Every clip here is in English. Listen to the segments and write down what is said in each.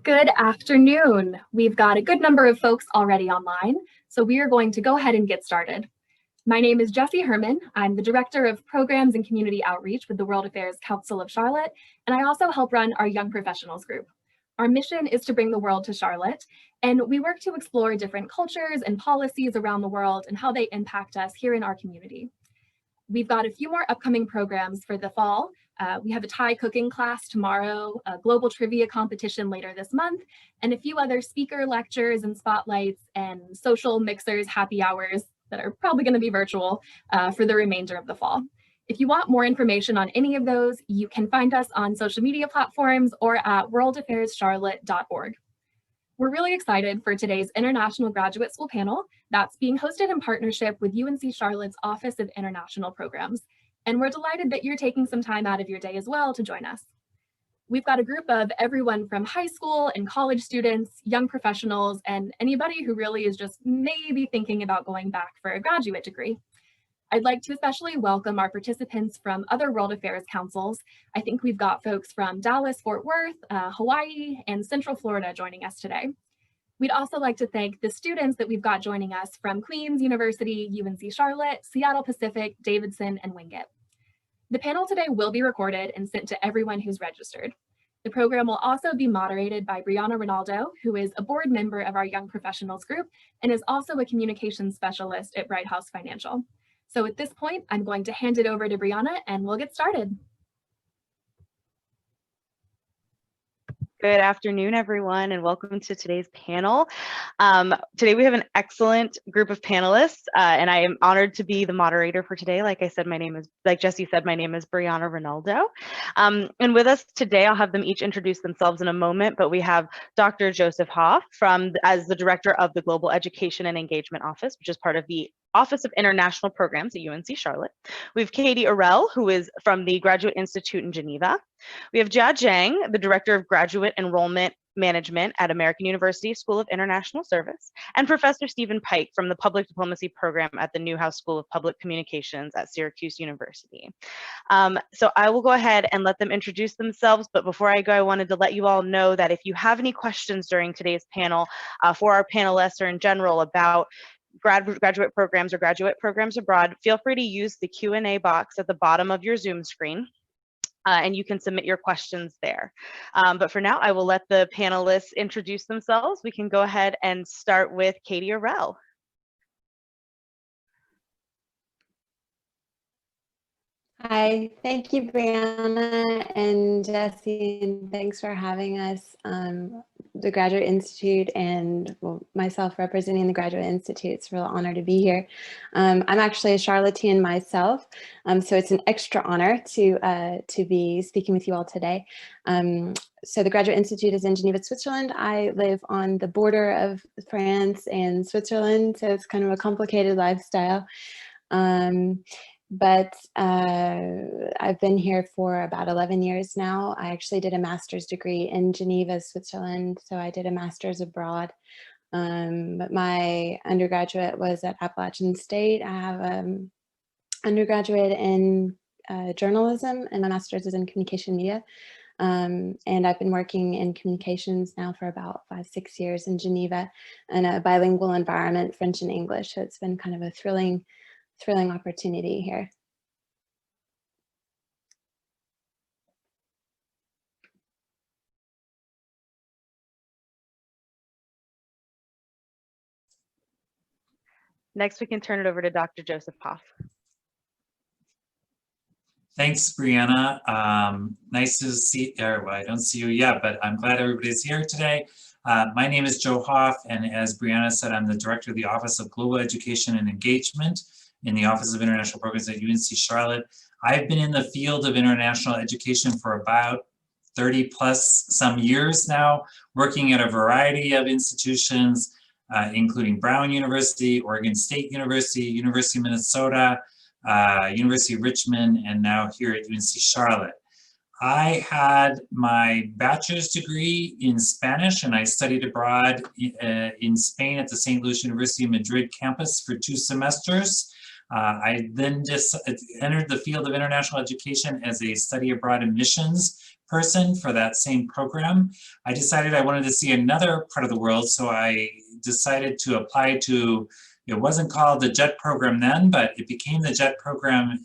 Good afternoon. We've got a good number of folks already online, so we are going to go ahead and get started. My name is Jessie Herman. I'm the Director of Programs and Community Outreach with the World Affairs Council of Charlotte, and I also help run our Young Professionals group. Our mission is to bring the world to Charlotte, and we work to explore different cultures and policies around the world and how they impact us here in our community. We've got a few more upcoming programs for the fall. We have a Thai cooking class tomorrow, a global trivia competition later this month, and a few other speaker lectures and spotlights and social mixers, happy hours that are probably going to be virtual for the remainder of the fall. If you want more information on any of those, you can find us on social media platforms or at worldaffairscharlotte.org. We're really excited for today's International Graduate School panel that's being hosted in partnership with UNC Charlotte's Office of International Programs. And we're delighted that you're taking some time out of your day as well to join us. We've got a group of everyone from high school and college students, young professionals, and anybody who really is just maybe thinking about going back for a graduate degree. I'd like to especially welcome our participants from other World Affairs Councils. I think we've got folks from Dallas, Fort Worth, Hawaii, and Central Florida joining us today. We'd also like to thank the students that we've got joining us from Queens University, UNC Charlotte, Seattle Pacific, Davidson, and Wingate. The panel today will be recorded and sent to everyone who's registered. The program will also be moderated by Briana Rinaldo, who is a board member of our Young Professionals group and is also a communications specialist at Brighthouse Financial. So at this point, I'm going to hand it over to Briana and we'll get started. Good afternoon, everyone, and welcome to today's panel. Today we have an excellent group of panelists, and I am honored to be the moderator for today. Like Jessie said, my name is Briana Rinaldo. And with us today, I'll have them each introduce themselves in a moment, but we have Dr. Joseph Hoff as the Director of the Global Education and Engagement Office, which is part of the Office of International Programs at UNC Charlotte. We have Katy Orell, who is from the Graduate Institute in Geneva. We have Jiang, the Director of Graduate Enrollment Management at American University School of International Service, and Professor Stephen Pike from the Public Diplomacy Program at the Newhouse School of Public Communications at Syracuse University. So I will go ahead and let them introduce themselves, but before I go, I wanted to let you all know that if you have any questions during today's panel for our panelists or in general about graduate programs or graduate programs abroad, feel free to use the Q&A box at the bottom of your Zoom screen. And you can submit your questions there. But for now, I will let the panelists introduce themselves. We can go ahead and start with Katy Orell. Hi, thank you, Briana and Jessie, and thanks for having us. The Graduate Institute and myself representing the Graduate Institute, it's a real honor to be here. I'm actually a Charlottean myself, so it's an extra honor to be speaking with you all today. So the Graduate Institute is in Geneva, Switzerland. I live on the border of France and Switzerland, so it's kind of a complicated lifestyle. But I've been here for about 11 years now. I actually did a master's degree in Geneva, Switzerland, so I did a master's abroad. But my undergraduate was at Appalachian State. I have undergraduate in journalism and my master's is in communication media. And I've been working in communications now for about 5-6 years in Geneva in a bilingual environment, French and English. So it's been kind of a thrilling opportunity here. Next, we can turn it over to Dr. Joseph Hoff. Thanks, Briana. Nice to see, well, I don't see you yet, but I'm glad everybody's here today. My name is Joe Hoff, and as Briana said, I'm the Director of the Office of Global Education and Engagement in the Office of International Programs at UNC Charlotte. I've been in the field of international education for about 30 plus some years now, working at a variety of institutions, including Brown University, Oregon State University, University of Minnesota, University of Richmond, and now here at UNC Charlotte. I had my bachelor's degree in Spanish, and I studied abroad in Spain at the St. Louis University Madrid campus for 2 semesters. I then just entered the field of international education as a study abroad admissions person for that same program. I decided I wanted to see another part of the world, so I decided to apply to, it wasn't called the JET program then, but it became the JET program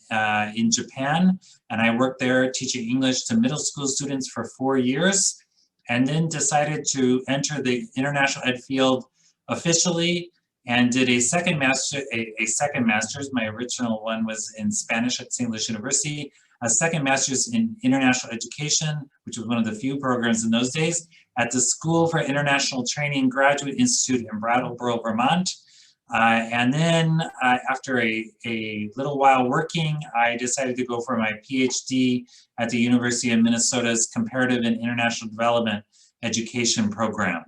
in Japan. And I worked there teaching English to middle school students for 4 years, and then decided to enter the international ed field officially and did a second master's. My original one was in Spanish at St. Louis University, a second master's in international education, which was one of the few programs in those days, at the School for International Training Graduate Institute in Brattleboro, Vermont. And then after a little while working, I decided to go for my PhD at the University of Minnesota's Comparative and International Development Education program.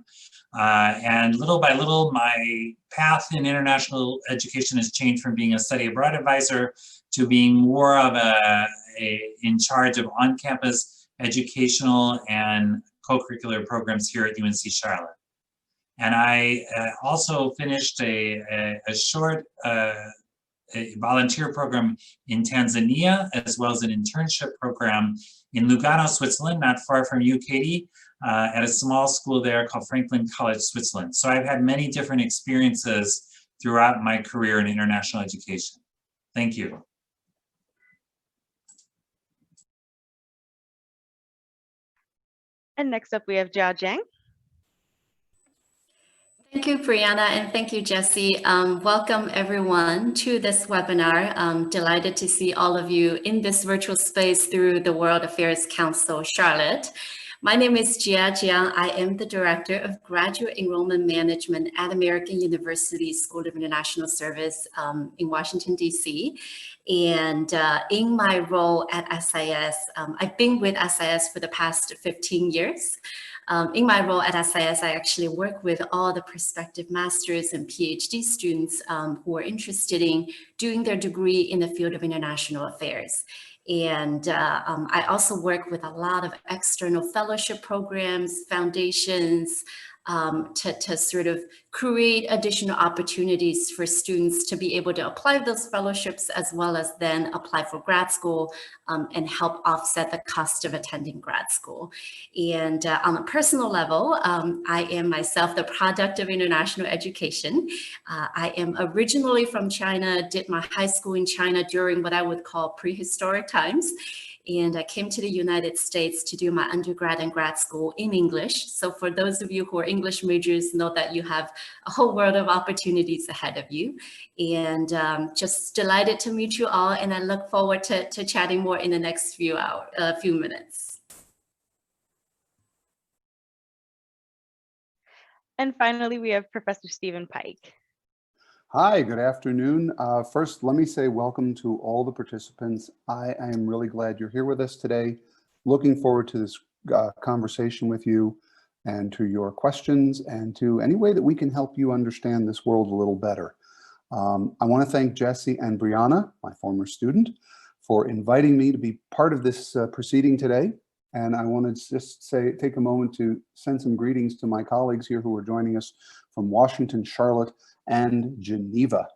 And little by little, my path in international education has changed from being a study abroad advisor to being more of in charge of on-campus educational and co-curricular programs here at UNC Charlotte. And I also finished a short volunteer program in Tanzania, as well as an internship program in Lugano, Switzerland, not far from you, Katy, at a small school there called Franklin College, Switzerland. So I've had many different experiences throughout my career in international education. Thank you. And next up, we have Jiang. Thank you, Briana, and thank you, Jesse. Welcome everyone to this webinar. I'm delighted to see all of you in this virtual space through the World Affairs Council, Charlotte. My name is Jiang. I am the Director of Graduate Enrollment Management at American University School of International Service in Washington, D.C. And in my role at SIS, I've been with SIS for the past 15 years. In my role at SIS, I actually work with all the prospective master's and PhD students who are interested in doing their degree in the field of international affairs. And I also work with a lot of external fellowship programs, foundations, to sort of create additional opportunities for students to be able to apply those fellowships, as well as then apply for grad school and help offset the cost of attending grad school. And on a personal level, I am myself the product of international education. I am originally from China, did my high school in China during what I would call prehistoric times. And I came to the United States to do my undergrad and grad school in English. So for those of you who are English majors, know that you have a whole world of opportunities ahead of you. And just delighted to meet you all. And I look forward to chatting more in the next few minutes. And finally, we have Professor Stephen Pike. Hi, good afternoon. First, let me say welcome to all the participants. I am really glad you're here with us today. Looking forward to this conversation with you and to your questions and to any way that we can help you understand this world a little better. I want to thank Jesse and Briana, my former student, for inviting me to be part of this proceeding today. And I want to just take a moment to send some greetings to my colleagues here who are joining us from Washington, Charlotte, and Geneva.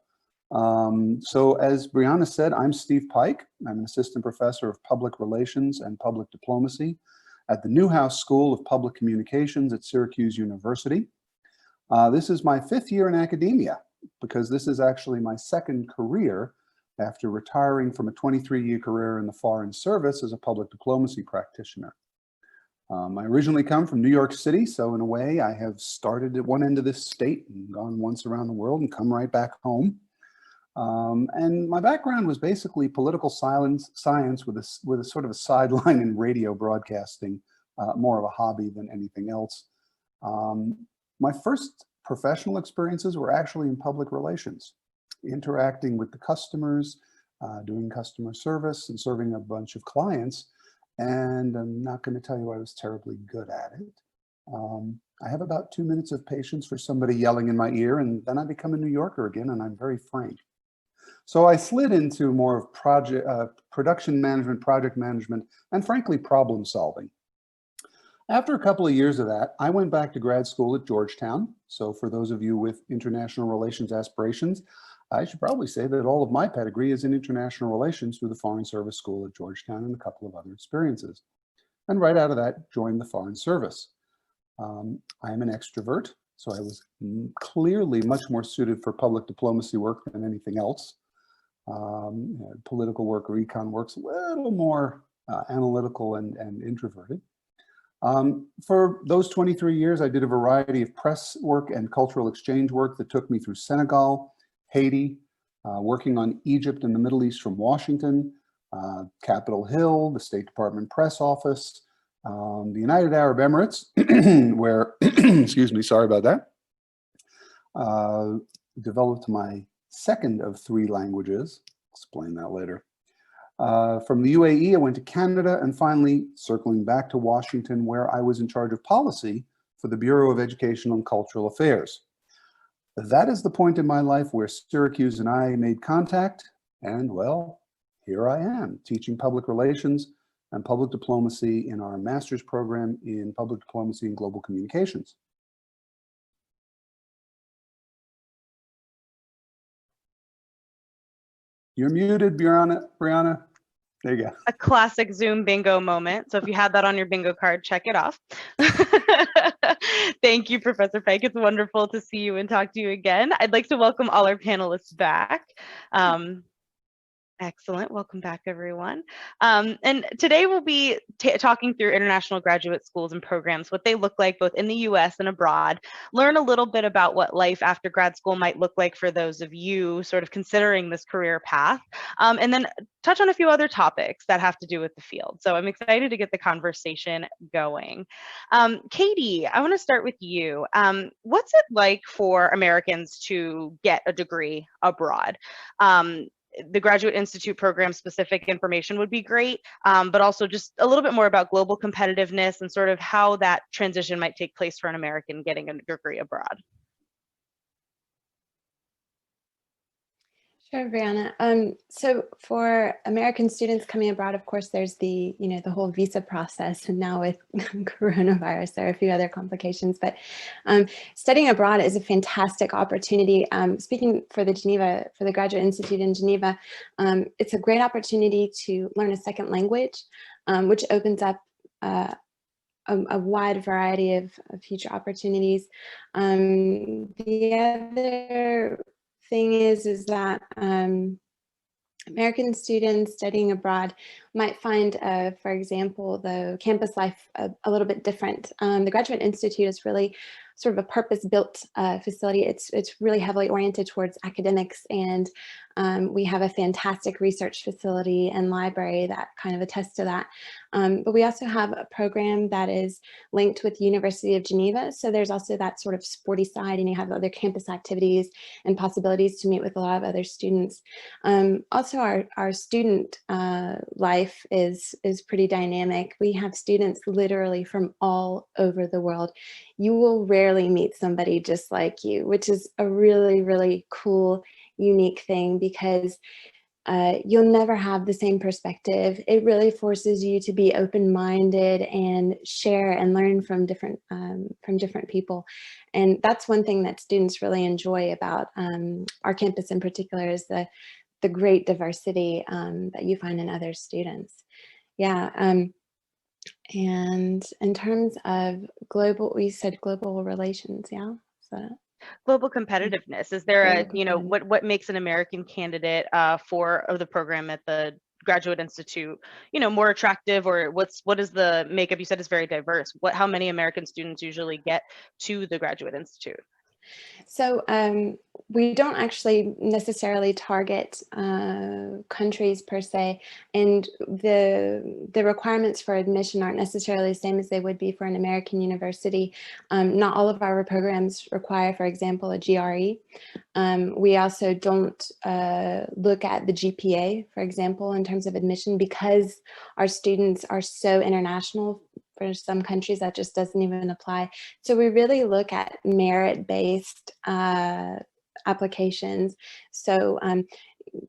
So as Briana said, I'm Steve Pike. I'm an assistant professor of public relations and public diplomacy at the Newhouse School of Public Communications at Syracuse University. This is my 5th year in academia, because this is actually my 2nd career after retiring from a 23-year career in the Foreign Service as a public diplomacy practitioner. I originally come from New York City, so in a way I have started at one end of this state and gone once around the world and come right back home. And my background was basically political science with a sort of a sideline in radio broadcasting, more of a hobby than anything else. My first professional experiences were actually in public relations, interacting with the customers, doing customer service and serving a bunch of clients. And I'm not going to tell you I was terribly good at it. I have about 2 minutes of patience for somebody yelling in my ear, and then I become a New Yorker again, and I'm very frank. So I slid into more of production management, project management, and frankly, problem solving. After a couple of years of that, I went back to grad school at Georgetown. So for those of you with international relations aspirations, I should probably say that all of my pedigree is in international relations through the Foreign Service School at Georgetown and a couple of other experiences. And right out of that, joined the Foreign Service. I am an extrovert, so I was clearly much more suited for public diplomacy work than anything else. Political work or econ work's a little more analytical and introverted. For those 23 years, I did a variety of press work and cultural exchange work that took me through Senegal, Haiti, working on Egypt and the Middle East from Washington, Capitol Hill, the State Department press office, the United Arab Emirates, where, excuse me, sorry about that, developed my second of 3 languages. Explain that later. From the UAE, I went to Canada, and finally circling back to Washington, where I was in charge of policy for the Bureau of Educational and Cultural Affairs. That is the point in my life where Syracuse and I made contact, and well, here I am, teaching public relations and public diplomacy in our master's program in public diplomacy and global communications. You're muted, Briana. There you go. A classic Zoom bingo moment. So if you had that on your bingo card, check it off. Thank you, Professor Pike. It's wonderful to see you and talk to you again. I'd like to welcome all our panelists back. Excellent. Welcome back, everyone. And today we'll be talking through international graduate schools and programs, what they look like both in the US and abroad, learn a little bit about what life after grad school might look like for those of you sort of considering this career path, and then touch on a few other topics that have to do with the field. So I'm excited to get the conversation going. Katy, I want to start with you. What's it like for Americans to get a degree abroad? The Graduate Institute program specific information would be great, but also just a little bit more about global competitiveness and sort of how that transition might take place for an American getting a degree abroad. Sure, Brianna. So for American students coming abroad, of course, there's the whole visa process, and now with coronavirus, there are a few other complications. But studying abroad is a fantastic opportunity. Speaking for the Graduate Institute in Geneva, it's a great opportunity to learn a second language, which opens up a wide variety of future opportunities. The other thing is that American students studying abroad might find, for example, the campus life a little bit different. The Graduate Institute is really sort of a purpose-built facility. It's really heavily oriented towards academics, and we have a fantastic research facility and library that kind of attests to that. But we also have a program that is linked with the University of Geneva. So there's also that sort of sporty side, and you have other campus activities and possibilities to meet with a lot of other students. Also, our student life is pretty dynamic. We have students literally from all over the world. You will rarely meet somebody just like you, which is a really, really cool, unique thing, because you'll never have the same perspective. It really forces you to be open-minded and share and learn from different people. And that's one thing that students really enjoy about our campus in particular, is the great diversity that you find in other students. Yeah. And in terms of global, we said global relations, yeah? So, global competitiveness, is there what makes an American candidate for the program at the Graduate Institute, more attractive, or what is the makeup? You said it's very diverse. How many American students usually get to the Graduate Institute? So we don't actually necessarily target countries per se, and the requirements for admission aren't necessarily the same as they would be for an American university. Not all of our programs require, for example, a GRE. We also don't look at the GPA, for example, in terms of admission, because our students are so international. For some countries, that just doesn't even apply. So we really look at merit-based applications. So,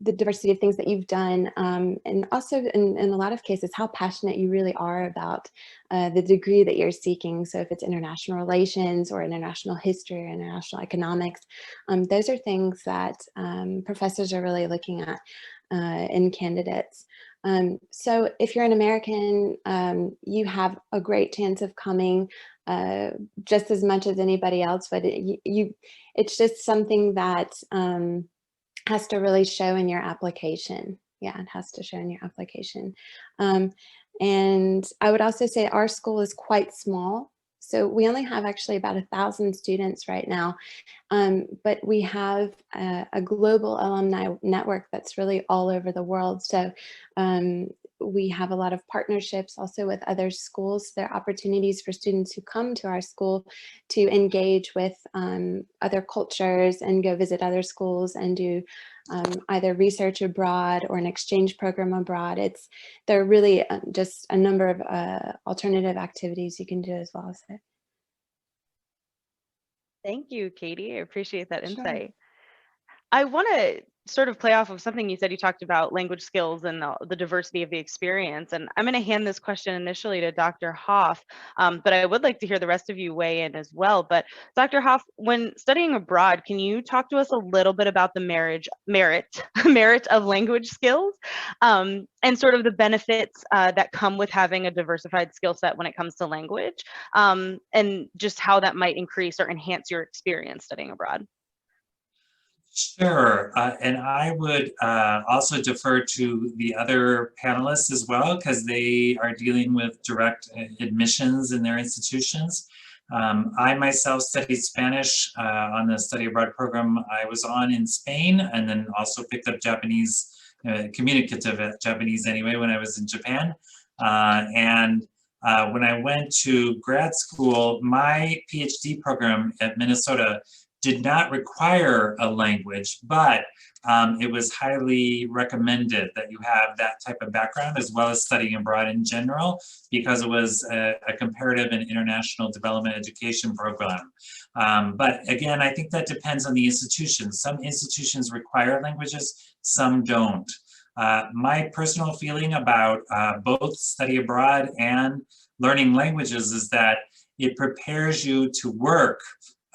the diversity of things that you've done, and also in a lot of cases, how passionate you really are about the degree that you're seeking. So if it's international relations or international history or international economics, those are things that professors are really looking at in candidates. So if you're an American, you have a great chance of coming just as much as anybody else, but it's just something that has to really show in your application. Yeah, it has to show in your application. And I would also say our school is quite small. So we only have actually about 1,000 students right now, but we have a global alumni network that's really all over the world. So we have a lot of partnerships also with other schools. There are opportunities for students who come to our school to engage with other cultures and go visit other schools and do either research abroad or an exchange program abroad. There are really just a number of alternative activities you can do as well. So. Thank you, Katie. I appreciate that Sure. insight. I want to sort of play off of something you said. You talked about language skills and the diversity of the experience. And I'm going to hand this question initially to Dr. Hoff, but I would like to hear the rest of you weigh in as well. But Dr. Hoff, when studying abroad, can you talk to us a little bit about the merit of language skills and sort of the benefits that come with having a diversified skill set when it comes to language, and just how that might increase or enhance your experience studying abroad? Sure, and I would also defer to the other panelists as well, because they are dealing with direct admissions in their institutions. I myself studied Spanish on the study abroad program I was on in Spain, and then also picked up Japanese, communicative Japanese anyway, when I was in Japan. When I went to grad school, my PhD program at Minnesota did not require a language, but it was highly recommended that you have that type of background as well as studying abroad in general, because it was a comparative and international development education program. But again, I think that depends on the institution. Some institutions require languages, some don't. My personal feeling about both study abroad and learning languages is that it prepares you to work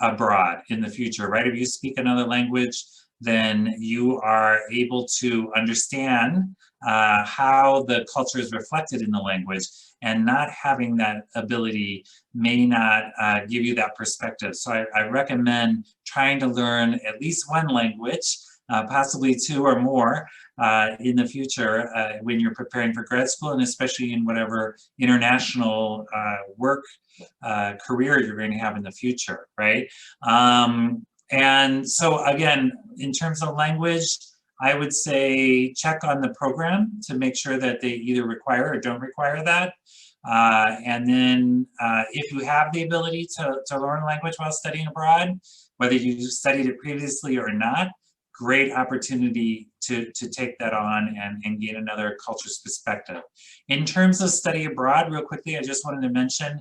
abroad in the future, right? If you speak another language, then you are able to understand how the culture is reflected in the language, and not having that ability may not give you that perspective. So I recommend trying to learn at least one language, possibly two or more in the future when you're preparing for grad school, and especially in whatever international work career you're going to have in the future, right? And so again, in terms of language, I would say check on the program to make sure that they either require or don't require that. And then if you have the ability to learn language while studying abroad, whether you studied it previously or not, great opportunity to take that on and gain another culture's perspective. In terms of study abroad, real quickly, I just wanted to mention,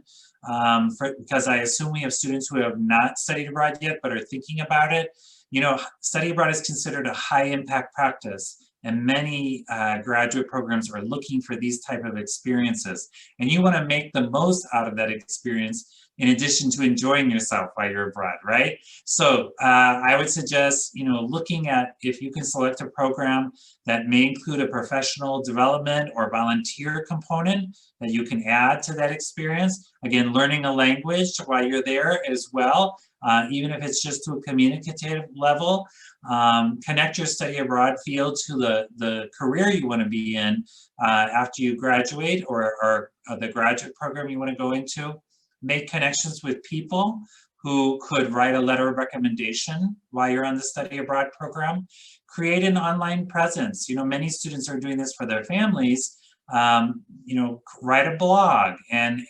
because I assume we have students who have not studied abroad yet but are thinking about it. You know, study abroad is considered a high impact practice, and many graduate programs are looking for these type of experiences. And you want to make the most out of that experience in addition to enjoying yourself while you're abroad, right? So I would suggest, you know, looking at if you can select a program that may include a professional development or volunteer component that you can add to that experience. Again, learning a language while you're there as well, even if it's just to a communicative level. Connect your study abroad field to the career you want to be in after you graduate, or the graduate program you want to go into. Make connections with people who could write a letter of recommendation while you're on the study abroad program. Create an online presence. You know, many students are doing this for their families. You know, write a blog and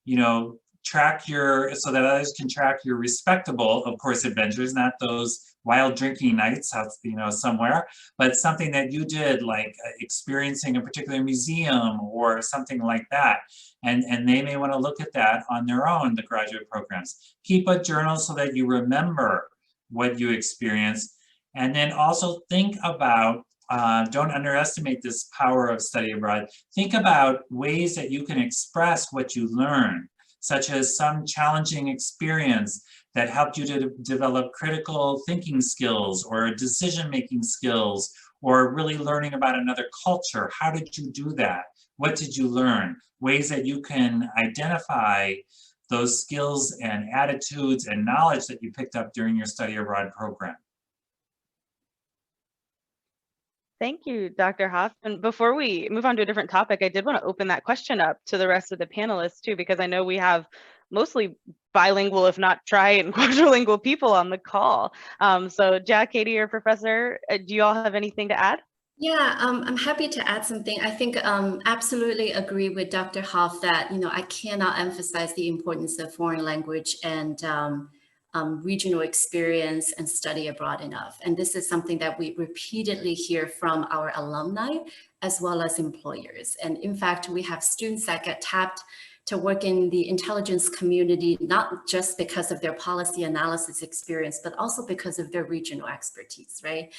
you know, track so that others can track your respectable, of course, adventures, not those wild drinking nights out, you know, somewhere, but something that you did, like experiencing a particular museum or something like that. And they may want to look at that on their own, the graduate programs. Keep a journal so that you remember what you experienced. And then also think about, don't underestimate this power of study abroad. Think about ways that you can express what you learn, such as some challenging experience that helped you to develop critical thinking skills or decision-making skills, or really learning about another culture. How did you do that? What did you learn? Ways that you can identify those skills and attitudes and knowledge that you picked up during your study abroad program. Thank you, Dr. Hoff. And before we move on to a different topic, I did want to open that question up to the rest of the panelists too, because I know we have mostly bilingual, if not tri and quadrilingual people on the call. So Jack, Katy, or Professor, do you all have anything to add? Yeah, I'm happy to add something. I think absolutely agree with Dr. Hoff that, I cannot emphasize the importance of foreign language and regional experience and study abroad enough. And this is something that we repeatedly hear from our alumni as well as employers. And in fact, we have students that get tapped to work in the intelligence community, not just because of their policy analysis experience, but also because of their regional expertise, right?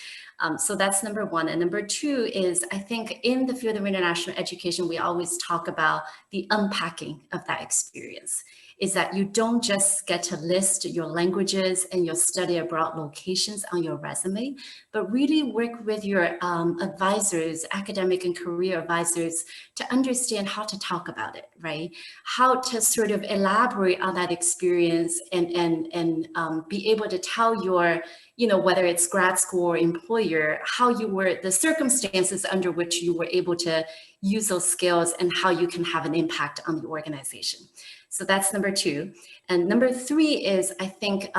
So that's number one. And number two is, I think in the field of international education, we always talk about the unpacking of that experience. Is that you don't just get to list your languages and your study abroad locations on your resume, but really work with your advisors, academic and career advisors, to understand how to talk about it, right? How to sort of elaborate on that experience and be able to tell your, whether it's grad school or employer, how you were, the circumstances under which you were able to use those skills and how you can have an impact on the organization. So that's number two. And number three is, I think,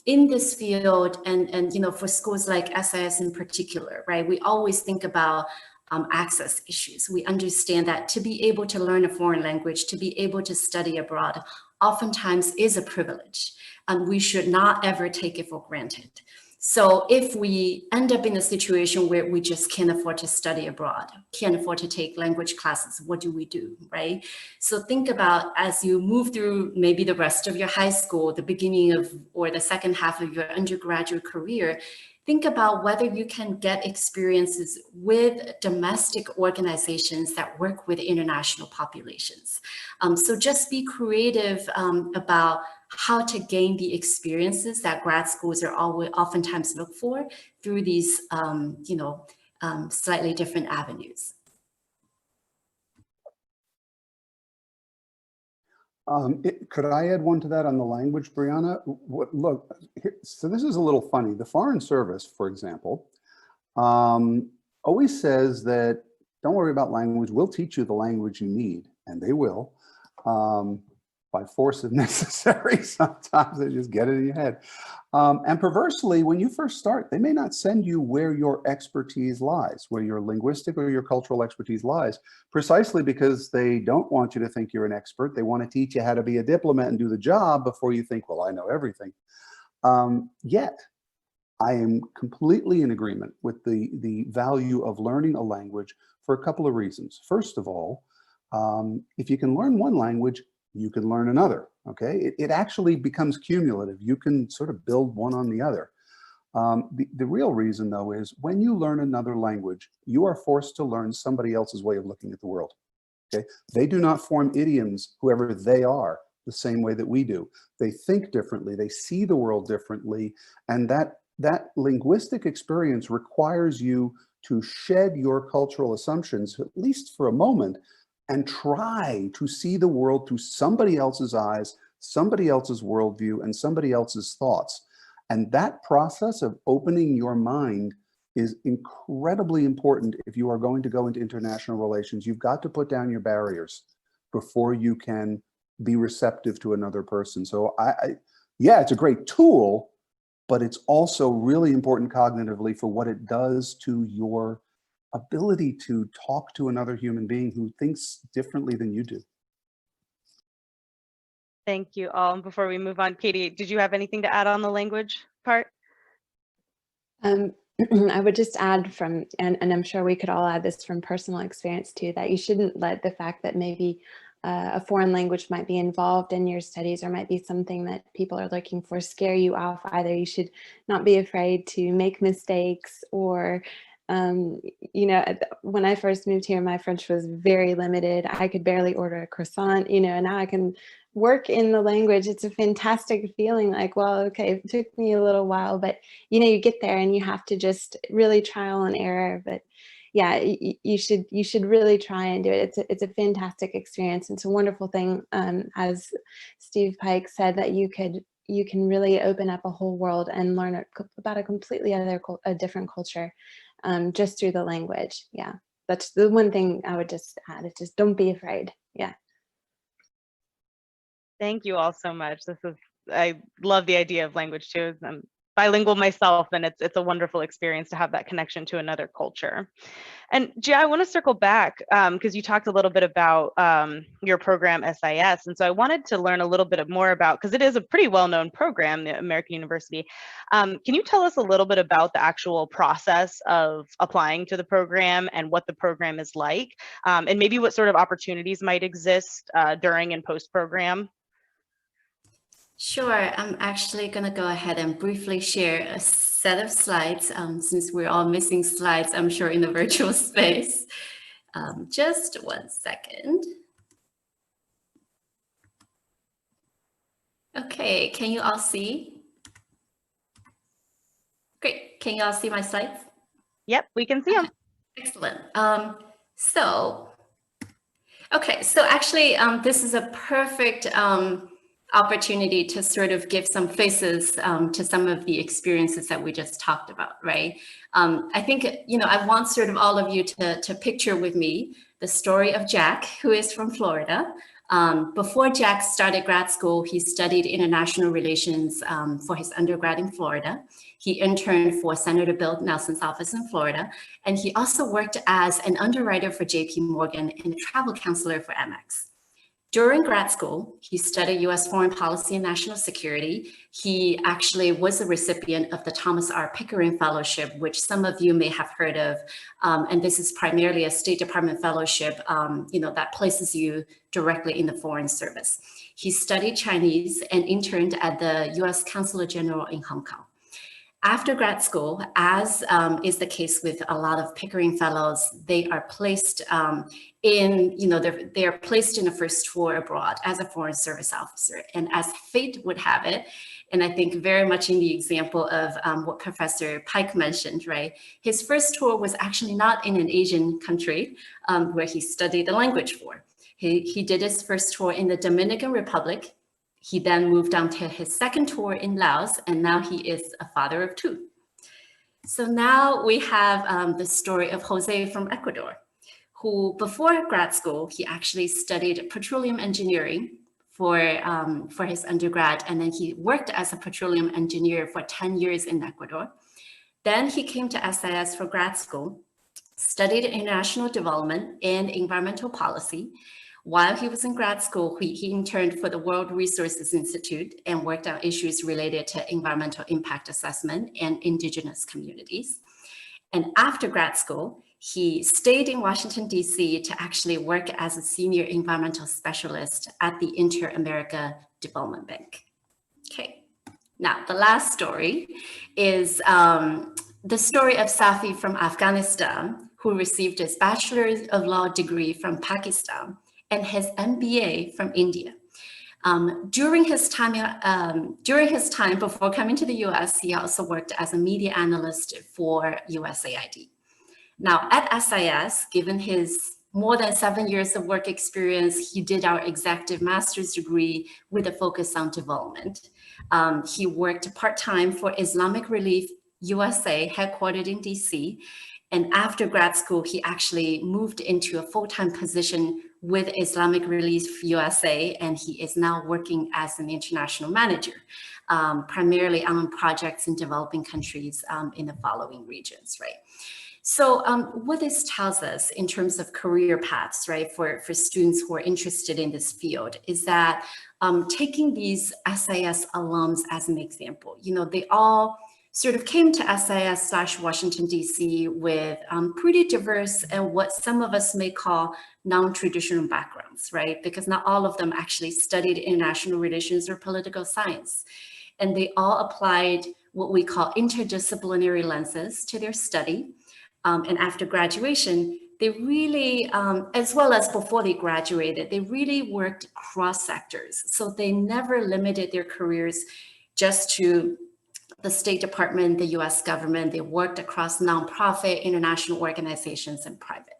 in this field and for schools like SIS in particular, right, we always think about access issues. We understand that to be able to learn a foreign language, to be able to study abroad, oftentimes is a privilege, and we should not ever take it for granted. So if we end up in a situation where we just can't afford to study abroad, can't afford to take language classes, what do we do, right? So think about, as you move through maybe the rest of your high school, the beginning of, or the second half of your undergraduate career, think about whether you can get experiences with domestic organizations that work with international populations. So just be creative about how to gain the experiences that grad schools are oftentimes look for through these, slightly different avenues. Could I add one to that on the language, Briana? Look, so this is a little funny. The Foreign Service, for example, always says that don't worry about language. We'll teach you the language you need, and they will. By force if necessary. Sometimes they just get it in your head. And perversely, when you first start, they may not send you where your expertise lies, where your linguistic or your cultural expertise lies, precisely because they don't want you to think you're an expert. They want to teach you how to be a diplomat and do the job before you think, well, I know everything. Yet, I am completely in agreement with the value of learning a language for a couple of reasons. First of all, if you can learn one language, you can learn another, okay? It actually becomes cumulative. You can sort of build one on the other. The real reason, though, is when you learn another language, you are forced to learn somebody else's way of looking at the world, okay? They do not form idioms, whoever they are, the same way that we do. They think differently, they see the world differently, and that linguistic experience requires you to shed your cultural assumptions, at least for a moment, and try to see the world through somebody else's eyes, somebody else's worldview, and somebody else's thoughts. And that process of opening your mind is incredibly important if you are going to go into international relations. You've got to put down your barriers before you can be receptive to another person. So yeah, it's a great tool, but it's also really important cognitively for what it does to your ability to talk to another human being who thinks differently than you do. Thank you all. And before we move on, Katy, did you have anything to add on the language part? I would just add from, and I'm sure we could all add this from personal experience too, that you shouldn't let the fact that maybe a foreign language might be involved in your studies or might be something that people are looking for scare you off. Either you should not be afraid to make mistakes, or you know, when I first moved here, my French was very limited. I could barely order a croissant, you know, and now I can work in the language. It's a fantastic feeling, like, well, okay, it took me a little while, but you know, you get there and you have to just really trial and error. But yeah, you should really try and do it. It's a fantastic experience. It's a wonderful thing, as Steve Pike said, that you can really open up a whole world and learn about a completely a different culture, just through the language. Yeah, that's the one thing I would just add. Is just don't be afraid. Yeah. Thank you all so much. I love the idea of language too. I'm bilingual myself, and it's a wonderful experience to have that connection to another culture. And Jiang, I want to circle back because you talked a little bit about your program SIS, and so I wanted to learn a little bit more about, because it is a pretty well-known program, the American University. Can you tell us a little bit about the actual process of applying to the program and what the program is like, and maybe what sort of opportunities might exist during and post-program? Sure, I'm actually going to go ahead and briefly share a set of slides, since we're all missing slides, I'm sure, in the virtual space. Just 1 second. Okay, can you all see? Great, can you all see my slides? Yep, we can see them. Excellent. Okay, so actually, this is a perfect opportunity to sort of give some faces to some of the experiences that we just talked about, right? I think, you know, I want sort of all of you to picture with me the story of Jack, who is from Florida. Before Jack started grad school, he studied international relations for his undergrad in Florida. He interned for Senator Bill Nelson's office in Florida, and he also worked as an underwriter for JP Morgan and a travel counselor for Amex. During grad school, he studied U.S. foreign policy and national security. He actually was a recipient of the Thomas R. Pickering Fellowship, which some of you may have heard of. And this is primarily a State Department fellowship, you know, that places you directly in the Foreign Service. He studied Chinese and interned at the U.S. Consulate General in Hong Kong. After grad school, as is the case with a lot of Pickering Fellows, they are placed they are placed in a first tour abroad as a Foreign Service officer. And as fate would have it, and I think very much in the example of what Professor Pike mentioned, right? His first tour was actually not in an Asian country where he studied the language for. He did his first tour in the Dominican Republic. He then moved on to his second tour in Laos, and now he is a father of 2. So now we have the story of Jose from Ecuador, who before grad school, he actually studied petroleum engineering for his undergrad, and then he worked as a petroleum engineer for 10 years in Ecuador. Then he came to SIS for grad school, studied international development and environmental policy. While he was in grad school, he interned for the World Resources Institute and worked on issues related to environmental impact assessment and indigenous communities. And after grad school, he stayed in Washington, D.C. to actually work as a senior environmental specialist at the Inter-America Development Bank. Okay, now the last story is the story of SAFI from Afghanistan, who received his Bachelor of Law degree from Pakistan and his MBA from India. During his time before coming to the US, he also worked as a media analyst for USAID. Now at SIS, given his more than 7 years of work experience, he did our executive master's degree with a focus on development. He worked part-time for Islamic Relief USA, headquartered in DC. And after grad school, he actually moved into a full-time position with Islamic Relief USA, and he is now working as an international manager, primarily on projects in developing countries in the following regions, right? So what this tells us in terms of career paths, right, for students who are interested in this field is that taking these SIS alums as an example, you know, they all sort of came to SIS/Washington, D.C. with pretty diverse and what some of us may call non-traditional backgrounds. backgrounds, right? Because not all of them actually studied international relations or political science. And they all applied what we call interdisciplinary lenses to their study. And after graduation, they really, as well as before they graduated, they really worked across sectors. So they never limited their careers just to the State Department, the US government. They worked across nonprofit, international organizations, and private.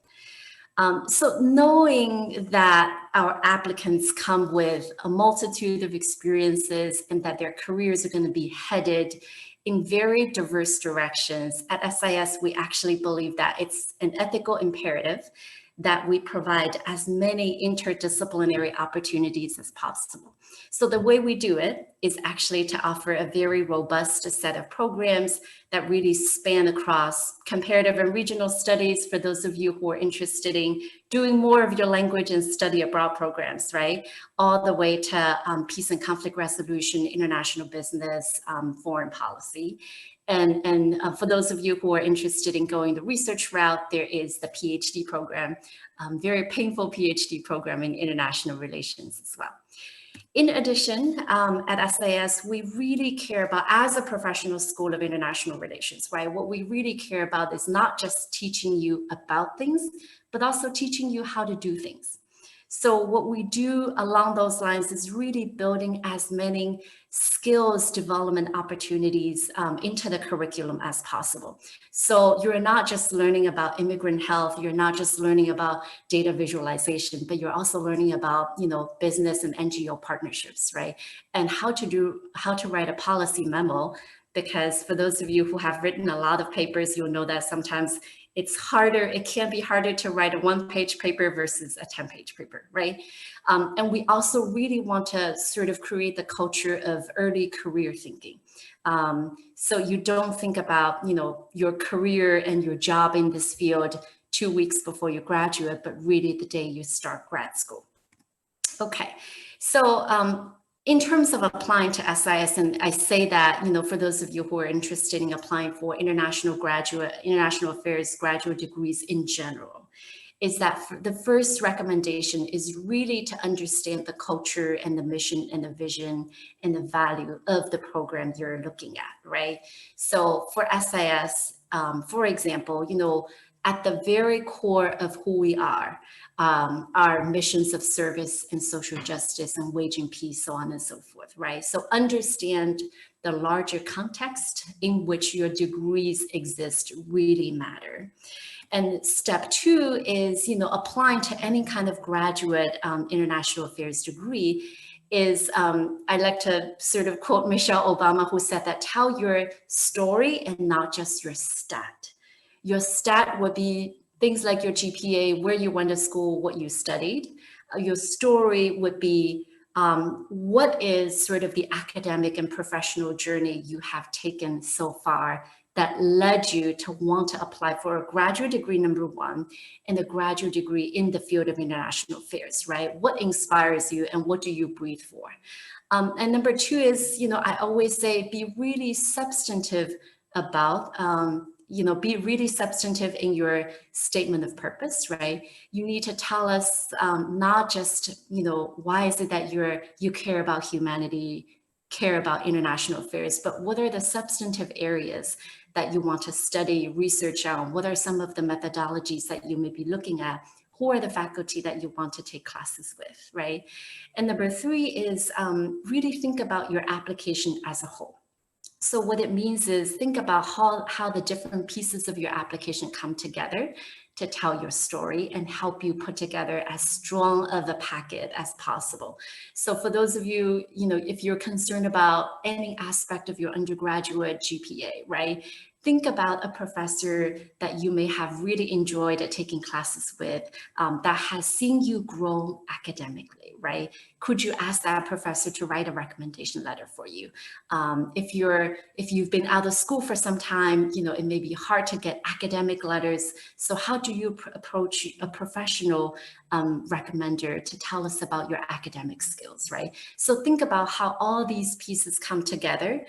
So knowing that our applicants come with a multitude of experiences and that their careers are going to be headed in very diverse directions, at SIS, we actually believe that it's an ethical imperative that we provide as many interdisciplinary opportunities as possible. So the way we do it is actually to offer a very robust set of programs that really span across comparative and regional studies for those of you who are interested in doing more of your language and study abroad programs, right? All the way to peace and conflict resolution, international business, foreign policy. And for those of you who are interested in going the research route, there is the PhD program, very painful PhD program in international relations as well. In addition, at SIS, we really care about, as a professional school of international relations, right? What we really care about is not just teaching you about things, but also teaching you how to do things. So what we do along those lines is really building as many skills development opportunities into the curriculum as possible. So you're not just learning about immigrant health, you're not just learning about data visualization, but you're also learning about, you know, business and NGO partnerships, right? And how to write a policy memo, because for those of you who have written a lot of papers, you'll know that sometimes it's harder, it can be harder to write a one-page paper versus a 10-page paper, right? And we also really want to sort of create the culture of early career thinking. So you don't think about, you know, your career and your job in this field 2 weeks before you graduate, but really the day you start grad school. Okay, so in terms of applying to SIS, and I say that, you know, for those of you who are interested in applying for international affairs graduate degrees in general, is that the first recommendation is really to understand the culture and the mission and the vision and the value of the program you're looking at, right? So for SIS, for example, you know, at the very core of who we are missions of service and social justice and waging peace, so on and so forth, right? So understand the larger context in which your degrees exist really matter. And step two is, you know, applying to any kind of graduate international affairs degree is, I like to sort of quote Michelle Obama, who said that tell your story and not just your stat. Your stat would be things like your GPA, where you went to school, what you studied. Your story would be what is sort of the academic and professional journey you have taken so far that led you to want to apply for a graduate degree, number one, and a graduate degree in the field of international affairs, right? What inspires you and what do you breathe for? And number two is, you know, I always say be really substantive about, you know, be really substantive in your statement of purpose, right? You need to tell us not just, you know, why is it that you care about humanity, care about international affairs, but what are the substantive areas that you want to study, research on? What are some of the methodologies that you may be looking at? Who are the faculty that you want to take classes with, right? And number three is really think about your application as a whole. So what it means is think about how the different pieces of your application come together to tell your story and help you put together as strong of a packet as possible. So for those of you, you know, if you're concerned about any aspect of your undergraduate GPA, right? Think about a professor that you may have really enjoyed taking classes with that has seen you grow academically, right? Could you ask that professor to write a recommendation letter for you? If you've been out of school for some time, you know, it may be hard to get academic letters. So how do you approach a professional recommender to tell us about your academic skills, right? So think about how all these pieces come together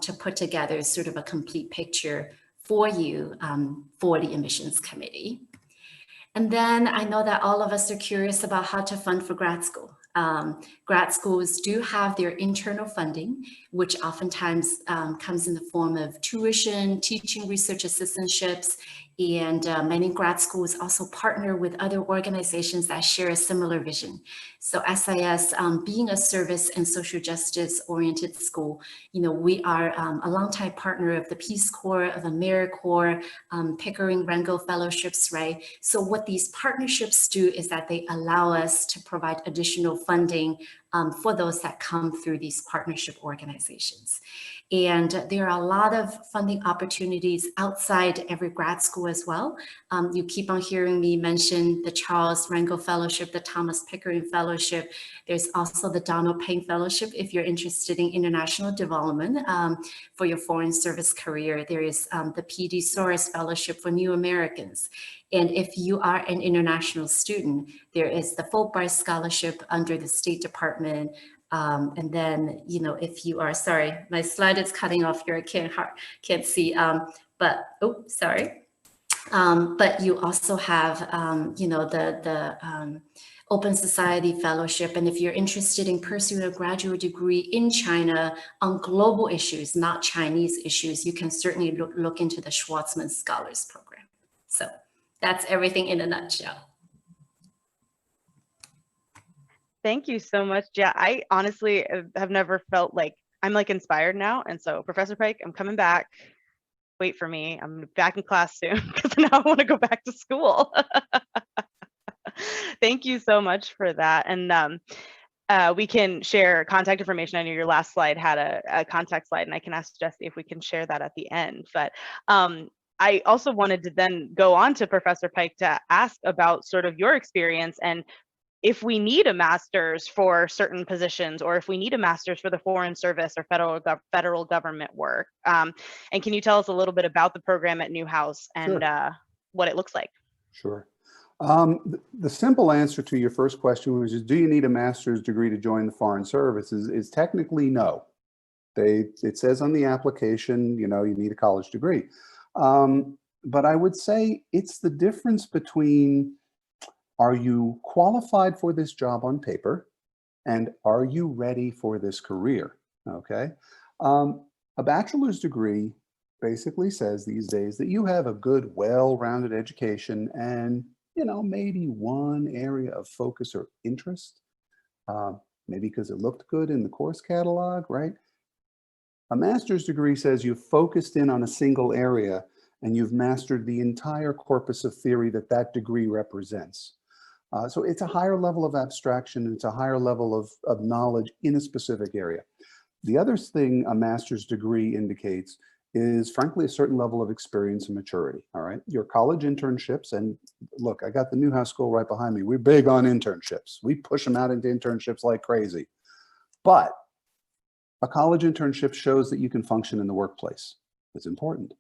to put together sort of a complete picture for you for the admissions committee. And then I know that all of us are curious about how to fund for grad school. Grad schools do have their internal funding, which oftentimes comes in the form of tuition, teaching research assistantships, and many grad schools also partner with other organizations that share a similar vision. So SIS, being a service and social justice oriented school, we are a longtime partner of the Peace Corps, of AmeriCorps, Pickering Rangel Fellowships, right? So what these partnerships do is that they allow us to provide additional funding for those that come through these partnership organizations. And there are a lot of funding opportunities outside every grad school as well. You keep on hearing me mention the Charles Rangel Fellowship, the Thomas Pickering Fellowship. There's also the Donald Payne Fellowship if you're interested in international development for your foreign service career. There is the P.D. Soros Fellowship for New Americans. And if you are an international student, there is the Fulbright Scholarship under the State Department. And then, if you are, sorry, my slide is cutting off here. I can't see, but you also have, the Open Society Fellowship. And if you're interested in pursuing a graduate degree in China on global issues, not Chinese issues, you can certainly look into the Schwarzman Scholars Program. So that's everything in a nutshell. Thank you so much. Yeah, I honestly have never felt like I'm like inspired now. And so Professor Pike, I'm coming back. Wait for me. I'm back in class soon because now I want to go back to school. Thank you so much for that. And we can share contact information. I know your last slide had a contact slide, and I can ask Jesse if we can share that at the end. But I also wanted to then go on to Professor Pike to ask about sort of your experience and if we need a master's for certain positions, or if we need a master's for the foreign service or federal government work. And can you tell us a little bit about the program at Newhouse and what it looks like? Sure. The simple answer to your first question, which is, do you need a master's degree to join the foreign service, is technically no. It says on the application, you need a college degree. But I would say it's the difference between, are you qualified for this job on paper, and are you ready for this career? Okay. A bachelor's degree basically says these days that you have a good, well-rounded education and, maybe one area of focus or interest, maybe because it looked good in the course catalog, right? A master's degree says you've focused in on a single area and you've mastered the entire corpus of theory that degree represents. So it's a higher level of abstraction, and it's a higher level of knowledge in a specific area. The other thing a master's degree indicates is, frankly, a certain level of experience and maturity, all right? Your college internships, and look, I got the Newhouse School right behind me. We're big on internships. We push them out into internships like crazy. But a college internship shows that you can function in the workplace. It's important.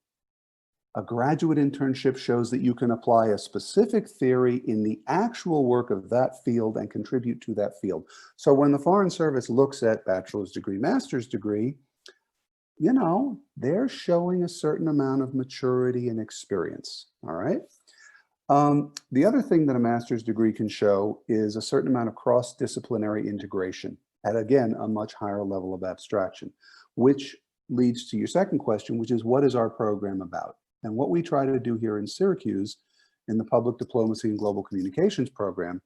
A graduate internship shows that you can apply a specific theory in the actual work of that field and contribute to that field. So when the Foreign Service looks at bachelor's degree, master's degree, they're showing a certain amount of maturity and experience, all right? The other thing that a master's degree can show is a certain amount of cross-disciplinary integration at, again, a much higher level of abstraction, which leads to your second question, which is, what is our program about? And what we try to do here in Syracuse in the Public Diplomacy and Global Communications program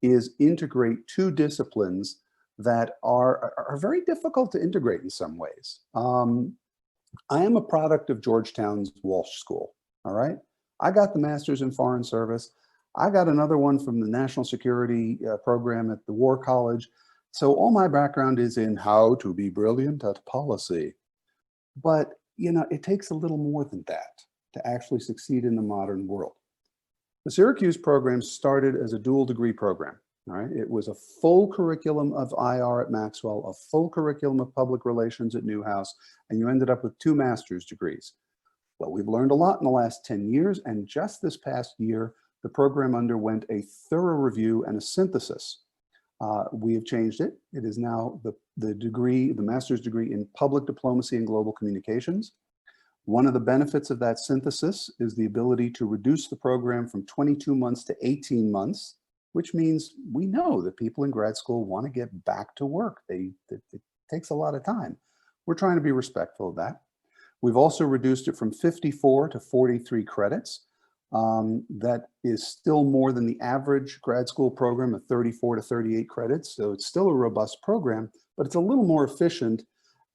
is integrate two disciplines that are very difficult to integrate in some ways. I am a product of Georgetown's Walsh School, all right? I got the master's in foreign service. I got another one from the National Security program at the War College. So all my background is in how to be brilliant at policy. But, it takes a little more than that to actually succeed in the modern world. The Syracuse program started as a dual degree program, all right? It was a full curriculum of IR at Maxwell, a full curriculum of public relations at Newhouse, and you ended up with 2 master's degrees. Well, we've learned a lot in the last 10 years, and just this past year, the program underwent a thorough review and a synthesis. We have changed it. It is now the master's degree in public diplomacy and global communications. One of the benefits of that synthesis is the ability to reduce the program from 22 months to 18 months, which means we know that people in grad school want to get back to work. It takes a lot of time. We're trying to be respectful of that. We've also reduced it from 54 to 43 credits. That is still more than the average grad school program of 34 to 38 credits. So it's still a robust program, but it's a little more efficient.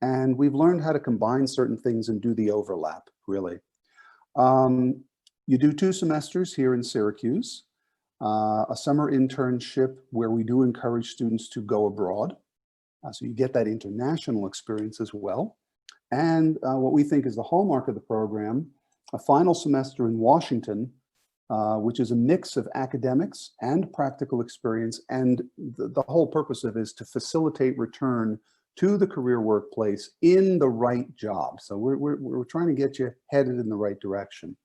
And we've learned how to combine certain things and do the overlap, really. You do 2 semesters here in Syracuse, a summer internship where we do encourage students to go abroad. So you get that international experience as well. And what we think is the hallmark of the program, a final semester in Washington, which is a mix of academics and practical experience. And the whole purpose of it is to facilitate return to the career workplace in the right job. So we're trying to get you headed in the right direction.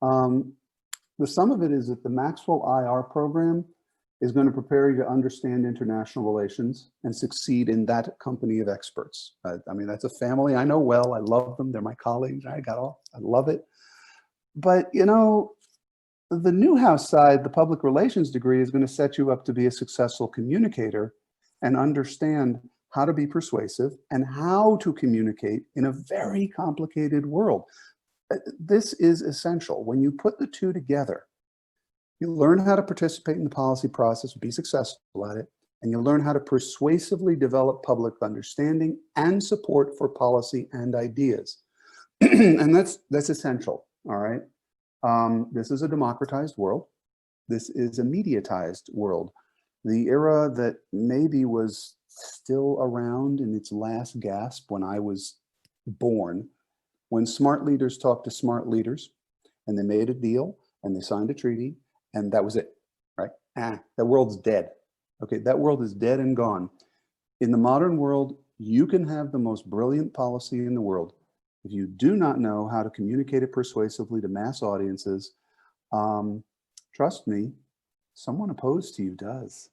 The sum of it is that the Maxwell IR program is going to prepare you to understand international relations and succeed in that company of experts. I mean, that's a family I know well. I love them. They're my colleagues. I love it. But, you know, the Newhouse side, the public relations degree, is going to set you up to be a successful communicator and understand how to be persuasive and how to communicate in a very complicated world. This is essential. When you put the two together, you learn how to participate in the policy process, be successful at it, and you learn how to persuasively develop public understanding and support for policy and ideas. And that's essential, all right? This is a democratized world. This is a mediatized world. The era that maybe was still around in its last gasp when I was born, when smart leaders talked to smart leaders, and they made a deal, and they signed a treaty, and that was it, right? That world's dead. Okay, that world is dead and gone. In the modern world, you can have the most brilliant policy in the world. If you do not know how to communicate it persuasively to mass audiences, trust me, someone opposed to you does.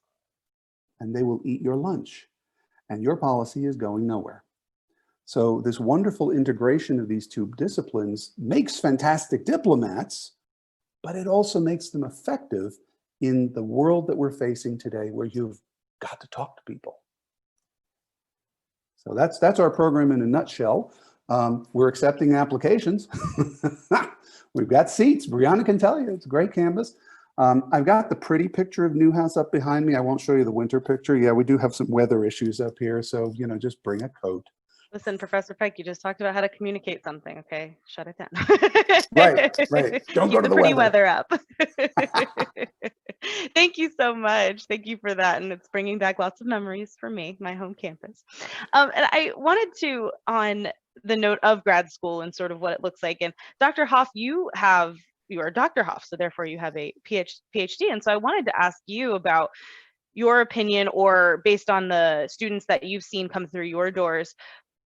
And they will eat your lunch. And your policy is going nowhere. So this wonderful integration of these two disciplines makes fantastic diplomats, but it also makes them effective in the world that we're facing today, where you've got to talk to people. So that's our program in a nutshell. We're accepting applications. We've got seats. Briana can tell you, it's a great campus. I've got the pretty picture of Newhouse up behind me. I won't show you the winter picture. Yeah, we do have some weather issues up here, so just bring a coat. Listen, Professor Pike, you just talked about how to communicate something, okay? Shut it down. Right. Don't go to the pretty weather. up. Thank you so much. Thank you for that. And it's bringing back lots of memories for me, my home campus. And I wanted to, on the note of grad school and sort of what it looks like, and Dr. Hoff, you are Dr. Hoff, so therefore you have a PhD. And so I wanted to ask you about your opinion, or based on the students that you've seen come through your doors,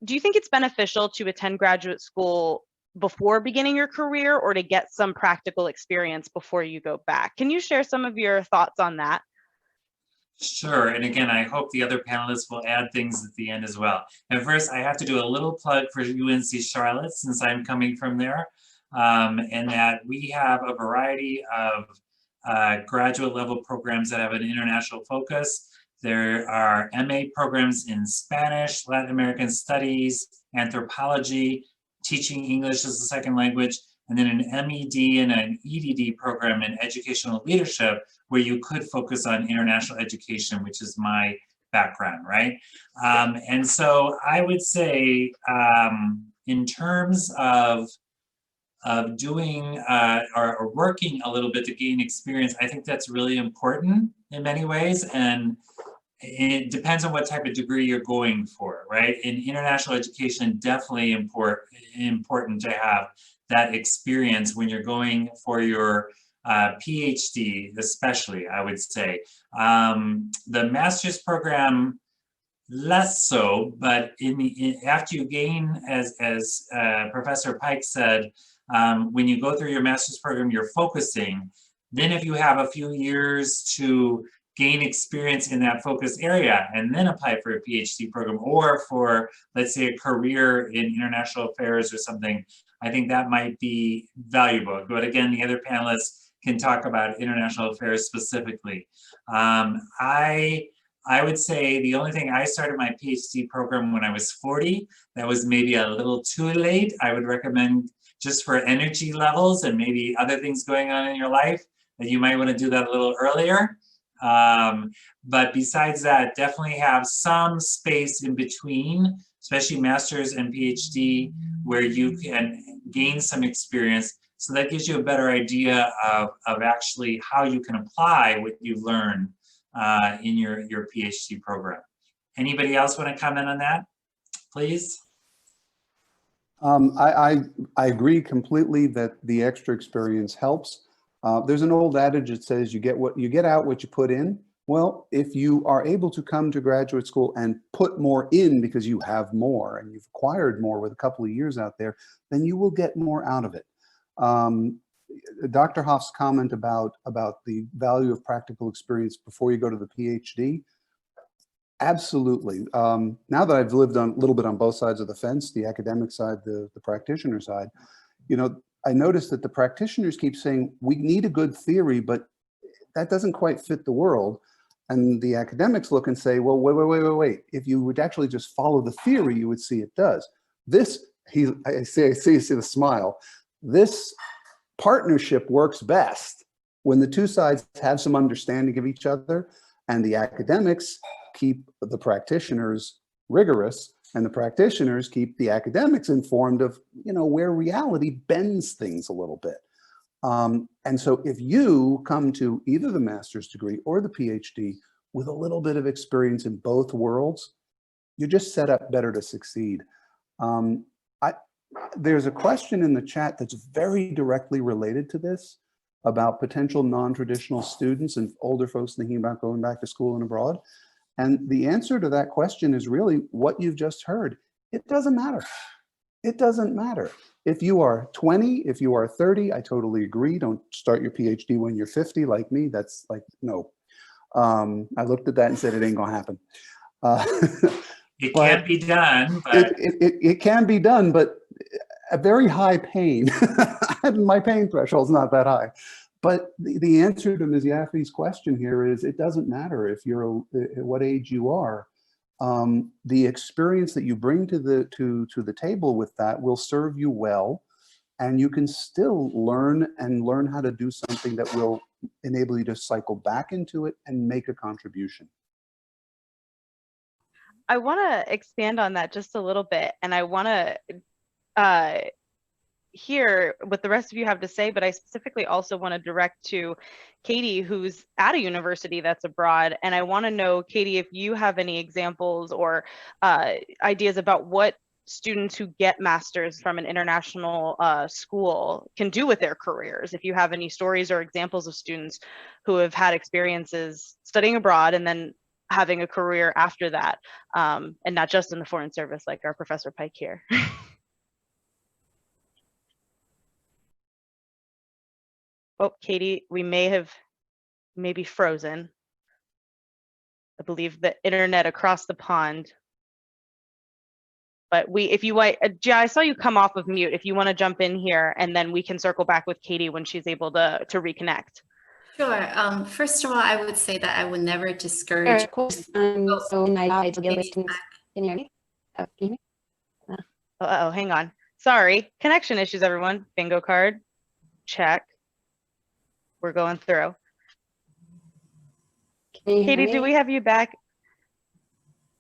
do you think it's beneficial to attend graduate school before beginning your career, or to get some practical experience before you go back? Can you share some of your thoughts on that? Sure. And again, I hope the other panelists will add things at the end as well. And first, I have to do a little plug for UNC Charlotte, since I'm coming from there, and that we have a variety of graduate level programs that have an international focus. There are MA programs in Spanish, Latin American Studies, Anthropology, Teaching English as a Second Language, and then an MED and an EDD program in Educational Leadership, where you could focus on international education, which is my background, right? And so I would say, in terms of doing or working a little bit to gain experience, I think that's really important in many ways. And it depends on what type of degree you're going for, right? In international education, definitely important to have that experience when you're going for your PhD, especially, I would say. The master's program, less so, but after you gain, as Professor Pike said, when you go through your master's program, you're focusing. Then if you have a few years to gain experience in that focus area and then apply for a PhD program, or for, let's say, a career in international affairs or something, I think that might be valuable. But again, the other panelists can talk about international affairs specifically. I would say the only thing, I started my PhD program when I was 40. That was maybe a little too late. I would recommend, just for energy levels and maybe other things going on in your life, that you might want to do that a little earlier. But besides that, definitely have some space in between, especially master's and PhD, where you can gain some experience. So that gives you a better idea of actually how you can apply what you've learned in your PhD program. Anybody else want to comment on that, please? I agree completely that the extra experience helps. There's an old adage that says you get out what you put in. Well, if you are able to come to graduate school and put more in because you have more and you've acquired more with a couple of years out there, then you will get more out of it. Dr. Hoff's comment about the value of practical experience before you go to the PhD, absolutely. Now that I've lived a little bit on both sides of the fence, the academic side, the practitioner side, I noticed that the practitioners keep saying, we need a good theory, but that doesn't quite fit the world. And the academics look and say, well, wait. If you would actually just follow the theory, you would see it does. I see the smile. This partnership works best when the two sides have some understanding of each other, and the academics keep the practitioners rigorous, and the practitioners keep the academics informed of, where reality bends things a little bit. And so if you come to either the master's degree or the PhD with a little bit of experience in both worlds, you're just set up better to succeed. There's a question in the chat that's very directly related to this about potential non-traditional students and older folks thinking about going back to school and abroad. And the answer to that question is really what you've just heard. It doesn't matter. It doesn't matter. If you are 20, if you are 30, I totally agree. Don't start your PhD when you're 50 like me. That's like, no. I looked at that and said, it ain't gonna happen. It can be done. But it can be done, but a very high pain. My pain threshold's not that high. But the answer to Ms. Yaffe's question here is, it doesn't matter if you're at what age you are. The experience that you bring to the table with that will serve you well, and you can still learn how to do something that will enable you to cycle back into it and make a contribution. I want to expand on that just a little bit, and I want to hear what the rest of you have to say, but I specifically also want to direct to Katy, who's at a university that's abroad. And I want to know, Katy, if you have any examples or ideas about what students who get masters from an international school can do with their careers. If you have any stories or examples of students who have had experiences studying abroad and then having a career after that, and not just in the Foreign Service like our Professor Pike here. Oh, Katy, we may be frozen. I believe the internet across the pond. But if you want, I saw you come off of mute. If you want to jump in here, and then we can circle back with Katy when she's able to reconnect. Sure. First of all, I would say that I would never discourage. Of course. So my can you hear me? Can you hear me? Uh-oh, hang on. Sorry. Connection issues, everyone. Bingo card. Check. We're going through. Katy, do we have you back?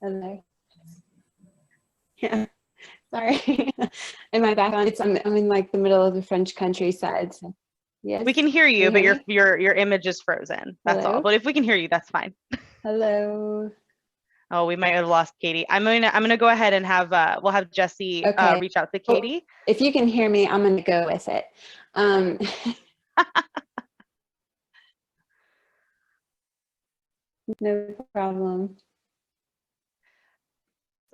Hello. Yeah. Sorry. Am I back on? I'm in like the middle of the French countryside. So yes. We can hear you, but your image is frozen. That's all. But if we can hear you, that's fine. Hello. Oh, we might have lost Katy. I'm gonna go ahead and have we'll have Jesse reach out to Katy. Well, if you can hear me, I'm gonna go with it. No problem.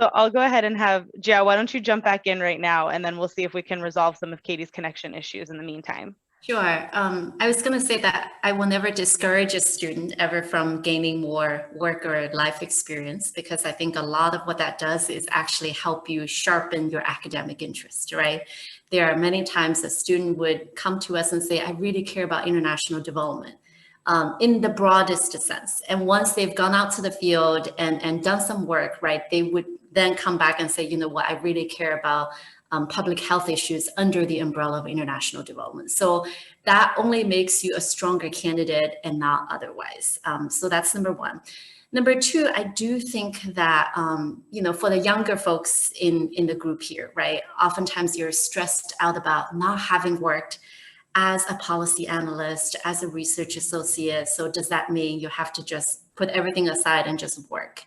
So I'll go ahead and have Jiang, why don't you jump back in right now, and then we'll see if we can resolve some of Katy's connection issues in the meantime. Sure. I was going to say that I will never discourage a student ever from gaining more work or life experience, because I think a lot of what that does is actually help you sharpen your academic interest, right? there are many times a student would come to us and say, I really care about international development. In the broadest sense. And once they've gone out to the field and done some work, right, they would then come back and say, you know what, I really care about public health issues under the umbrella of international development. So that only makes you a stronger candidate and not otherwise. So that's number one. Number two, I do think that, for the younger folks in the group here, right, oftentimes you're stressed out about not having worked as a policy analyst, as a research associate. So does that mean you have to just put everything aside and just work?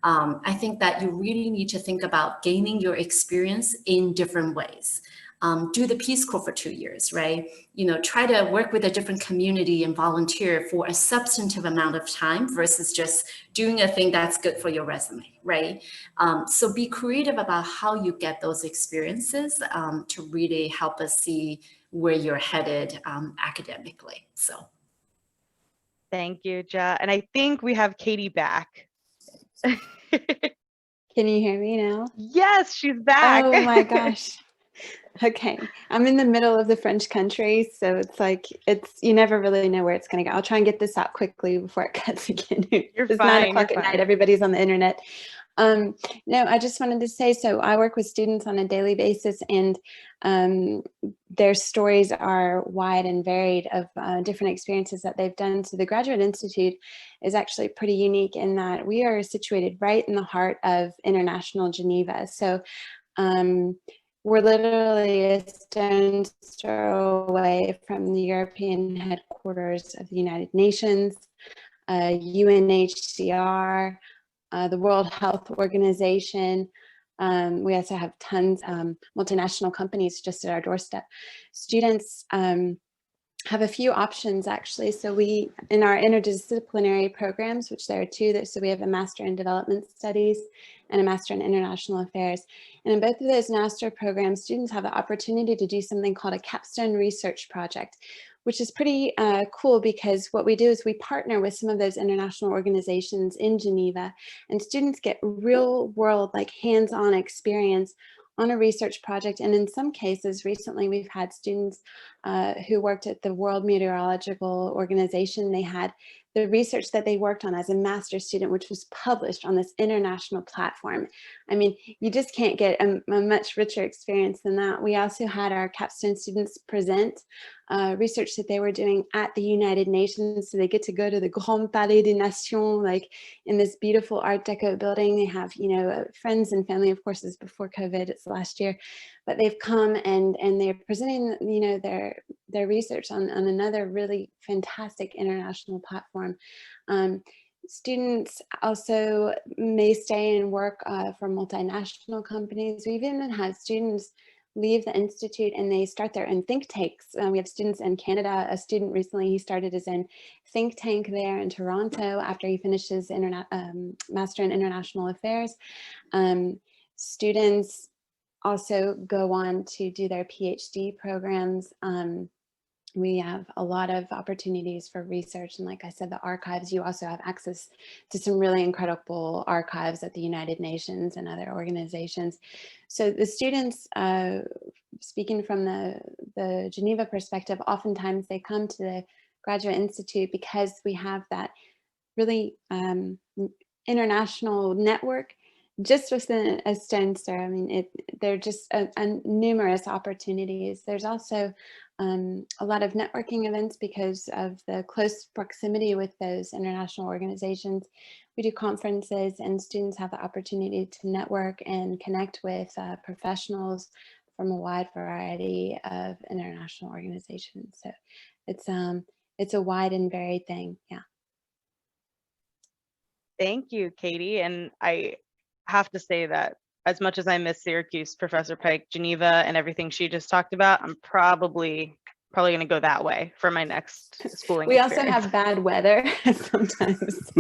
I think that you really need to think about gaining your experience in different ways. Do the Peace Corps for 2 years, right? Try to work with a different community and volunteer for a substantive amount of time versus just doing a thing that's good for your resume, right? So be creative about how you get those experiences to really help us see where you're headed academically. So. Thank you, Ja. And I think we have Katy back. Can you hear me now? Yes, she's back. Oh my gosh. Okay. I'm in the middle of the French country, so you never really know where it's going to go. I'll try and get this out quickly before it cuts again. You're It's fine. 9 o'clock at night. Everybody's on the internet. No, I just wanted to say, so I work with students on a daily basis, and their stories are wide and varied of different experiences that they've done. So the Graduate Institute is actually pretty unique in that we are situated right in the heart of international Geneva. So we're literally a stone's throw away from the European headquarters of the United Nations, UNHCR, the World Health Organization. We also have tons of multinational companies just at our doorstep. Students have a few options actually. So we, in our interdisciplinary programs, which there are two, so we have a Master in Development Studies and a Master in International Affairs. And in both of those master programs, students have the opportunity to do something called a capstone research project, which is pretty cool because what we do is we partner with some of those international organizations in Geneva, and students get real world, like hands-on experience on a research project. And in some cases, recently we've had students who worked at the World Meteorological Organization. They had the research that they worked on as a master's student, which was published on this international platform. I mean, you just can't get a much richer experience than that. We also had our capstone students present research that they were doing at the United Nations. So they get to go to the Grand Palais des Nations, like in this beautiful Art Deco building. They have, friends and family, of course, it's before COVID, it's last year, but they've come and they're presenting, their research on another really fantastic international platform. Students also may stay and work for multinational companies. We've even had students leave the Institute and they start their own think tanks. We have students in Canada. A student recently, he started his own think tank there in Toronto after he finished his Master in International Affairs. Students also go on to do their PhD programs. We have a lot of opportunities for research. And like I said, the archives, you also have access to some really incredible archives at the United Nations and other organizations. So the students, speaking from the Geneva perspective, oftentimes they come to the Graduate Institute because we have that really international network just within a stone's throw. I mean, there are just numerous opportunities. There's also a lot of networking events because of the close proximity with those international organizations. We do conferences and students have the opportunity to network and connect with professionals from a wide variety of international organizations. So it's a wide and varied thing, yeah. Thank you, Katy. And I have to say that as much as I miss Syracuse, Professor Pike, Geneva, and everything she just talked about, I'm probably going to go that way for my next schooling We experience. also have bad weather sometimes.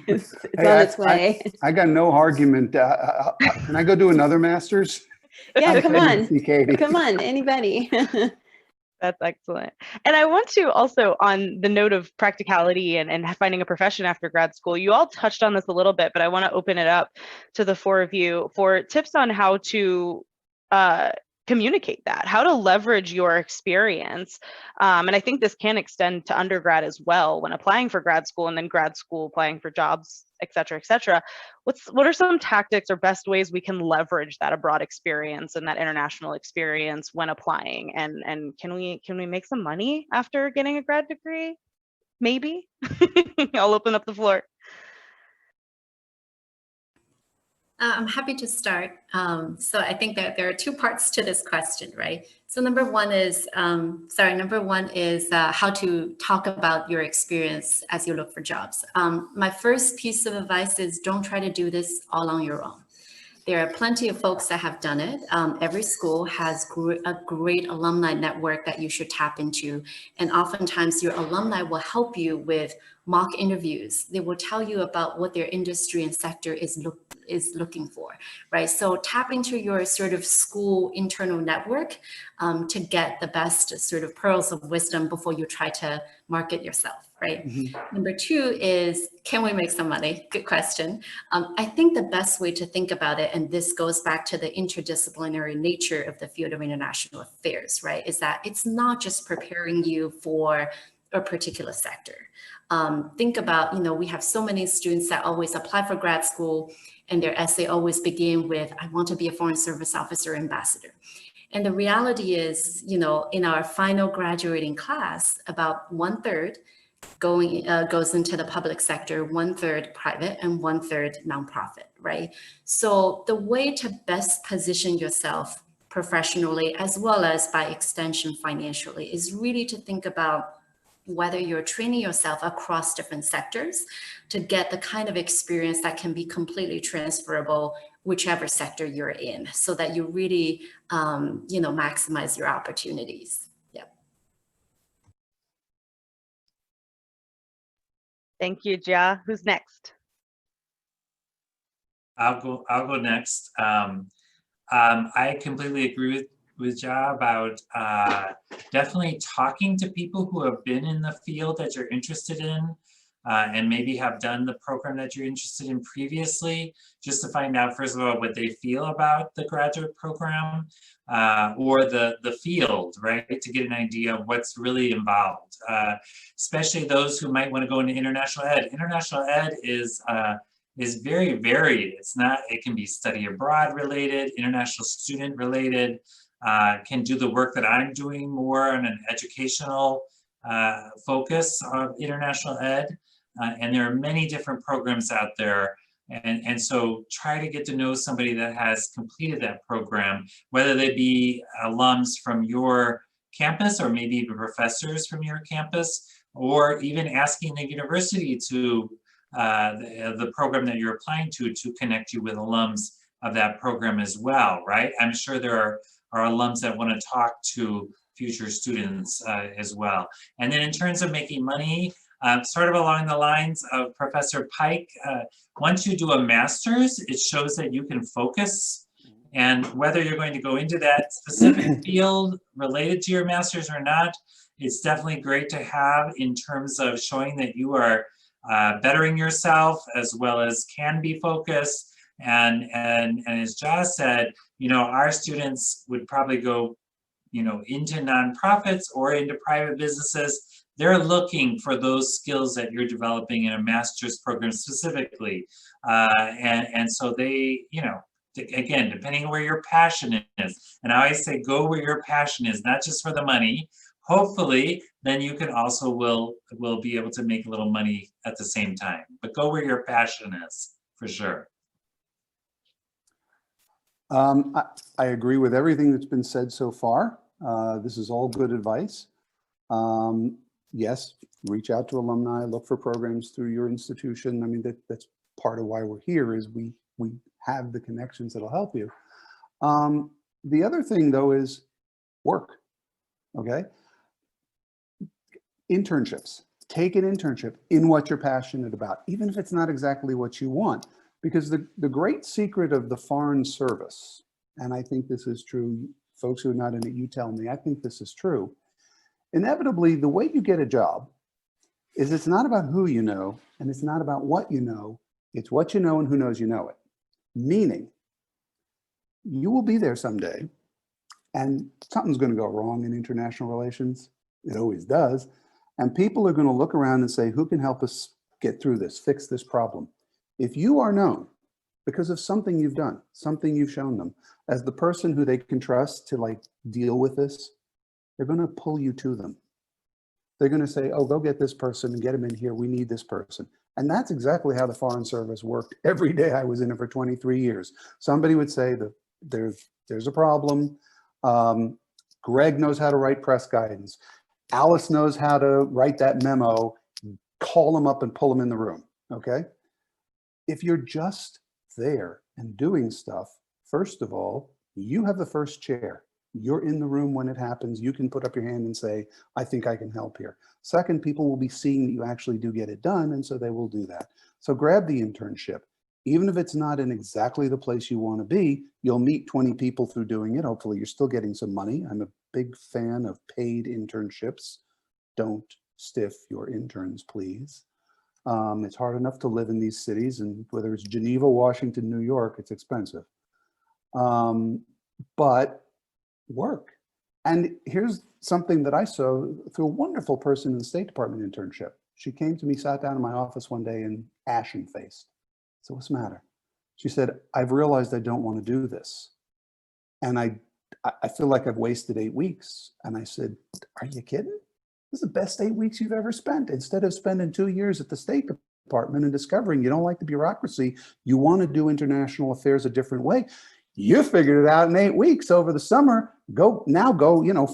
It's on its way. I got no argument. Can I go do another master's? Yeah, come on. Katy. Come on, anybody. That's excellent. And I want to also, on the note of practicality and finding a profession after grad school, you all touched on this a little bit, but I want to open it up to the four of you for tips on how to communicate that, how to leverage your experience. And I think this can extend to undergrad as well when applying for grad school, and then grad school applying for jobs, et cetera, et cetera. What are some tactics or best ways we can leverage that abroad experience and that international experience when applying? And can we make some money after getting a grad degree? Maybe. I'll open up the floor. I'm happy to start. So I think that there are two parts to this question, right? So number one is how to talk about your experience as you look for jobs. My first piece of advice is don't try to do this all on your own. There are plenty of folks that have done it. Every school has a great alumni network that you should tap into. And oftentimes your alumni will help you with mock interviews. They will tell you about what their industry and sector is looking for, right? So tap into your sort of school internal network to get the best sort of pearls of wisdom before you try to market yourself, right? Mm-hmm. Number two is, can we make some money? Good question. I think the best way to think about it, and this goes back to the interdisciplinary nature of the field of international affairs, right? Is that it's not just preparing you for a particular sector. Think about, we have so many students that always apply for grad school and their essay always begin with, I want to be a foreign service officer or ambassador. And the reality is, in our final graduating class, about 1/3 goes into the public sector, 1/3 private, and 1/3 nonprofit, right? So the way to best position yourself professionally, as well as by extension financially, is really to think about whether you're training yourself across different sectors to get the kind of experience that can be completely transferable whichever sector you're in, so that you really, maximize your opportunities. Yeah. Thank you, Jia. Who's next? I'll go next. I completely agree with Jia about definitely talking to people who have been in the field that you're interested in and maybe have done the program that you're interested in previously, just to find out, first of all, what they feel about the graduate program or the field, right? To get an idea of what's really involved, especially those who might want to go into international ed. International ed is very varied. It can be study abroad related, international student related, can do the work that I'm doing more on an educational focus of international ed. And there are many different programs out there. And so try to get to know somebody that has completed that program, whether they be alums from your campus or maybe even professors from your campus, or even asking the university to the program that you're applying to connect you with alums of that program as well, right? I'm sure there are alums that want to talk to future students as well. And then in terms of making money, sort of along the lines of Professor Pike, once you do a master's, it shows that you can focus, and whether you're going to go into that specific field related to your master's or not, it's definitely great to have in terms of showing that you are bettering yourself as well as can be focused. And as Jia said, our students would probably go, into nonprofits or into private businesses. They're looking for those skills that you're developing in a master's program specifically. And so they, again, depending on where your passion is, and I always say, go where your passion is, not just for the money. Hopefully, then you can also will be able to make a little money at the same time, but go where your passion is, for sure. I agree with everything that's been said so far. This is all good advice. Yes, reach out to alumni, look for programs through your institution. I mean, that's part of why we're here, is we have the connections that'll help you. The other thing, though, is work, okay? Internships. Take an internship in what you're passionate about, even if it's not exactly what you want. Because the great secret of the foreign service, and I think this is true, folks who are not in it, you tell me, I think this is true. Inevitably, the way you get a job is it's not about who you know, and it's not about what you know, it's what you know and who knows you know it. Meaning, you will be there someday, And something's going to go wrong in international relations. It always does. And people are going to look around and say, who can help us get through this, fix this problem? If you are known because of something you've done, something you've shown them, as the person who they can trust to like deal with this, they're going to pull you to them. They're going to say, oh, go get this person and get them in here. We need this person. And that's exactly how the Foreign Service worked every day I was in it for 23 years. Somebody would say that there's a problem. Greg knows how to write press guidance. Alice knows how to write that memo. Call them up and pull them in the room, okay? If you're just there and doing stuff, first of all, you have the first chair. You're in the room when it happens. You can put up your hand and say, I think I can help here. Second, people will be seeing that you actually do get it done, and so they will do that. So grab the internship. Even if it's not in exactly the place you want to be, you'll meet 20 people through doing it. Hopefully you're still getting some money. I'm a big fan of paid internships. Don't stiff your interns, please. It's hard enough to live in these cities, and whether it's Geneva, Washington, New York, it's expensive. But work. And here's something that I saw through a wonderful person in the State Department internship. She came to me, sat down in my office one day and ashen-faced. So what's the matter? She said, I've realized I don't want to do this. And I feel like I've wasted 8 weeks. And I said, are you kidding? This is the best 8 weeks you've ever spent. Instead of spending 2 years at the State Department and discovering you don't like the bureaucracy, you want to do international affairs a different way. You figured it out in 8 weeks over the summer. Go,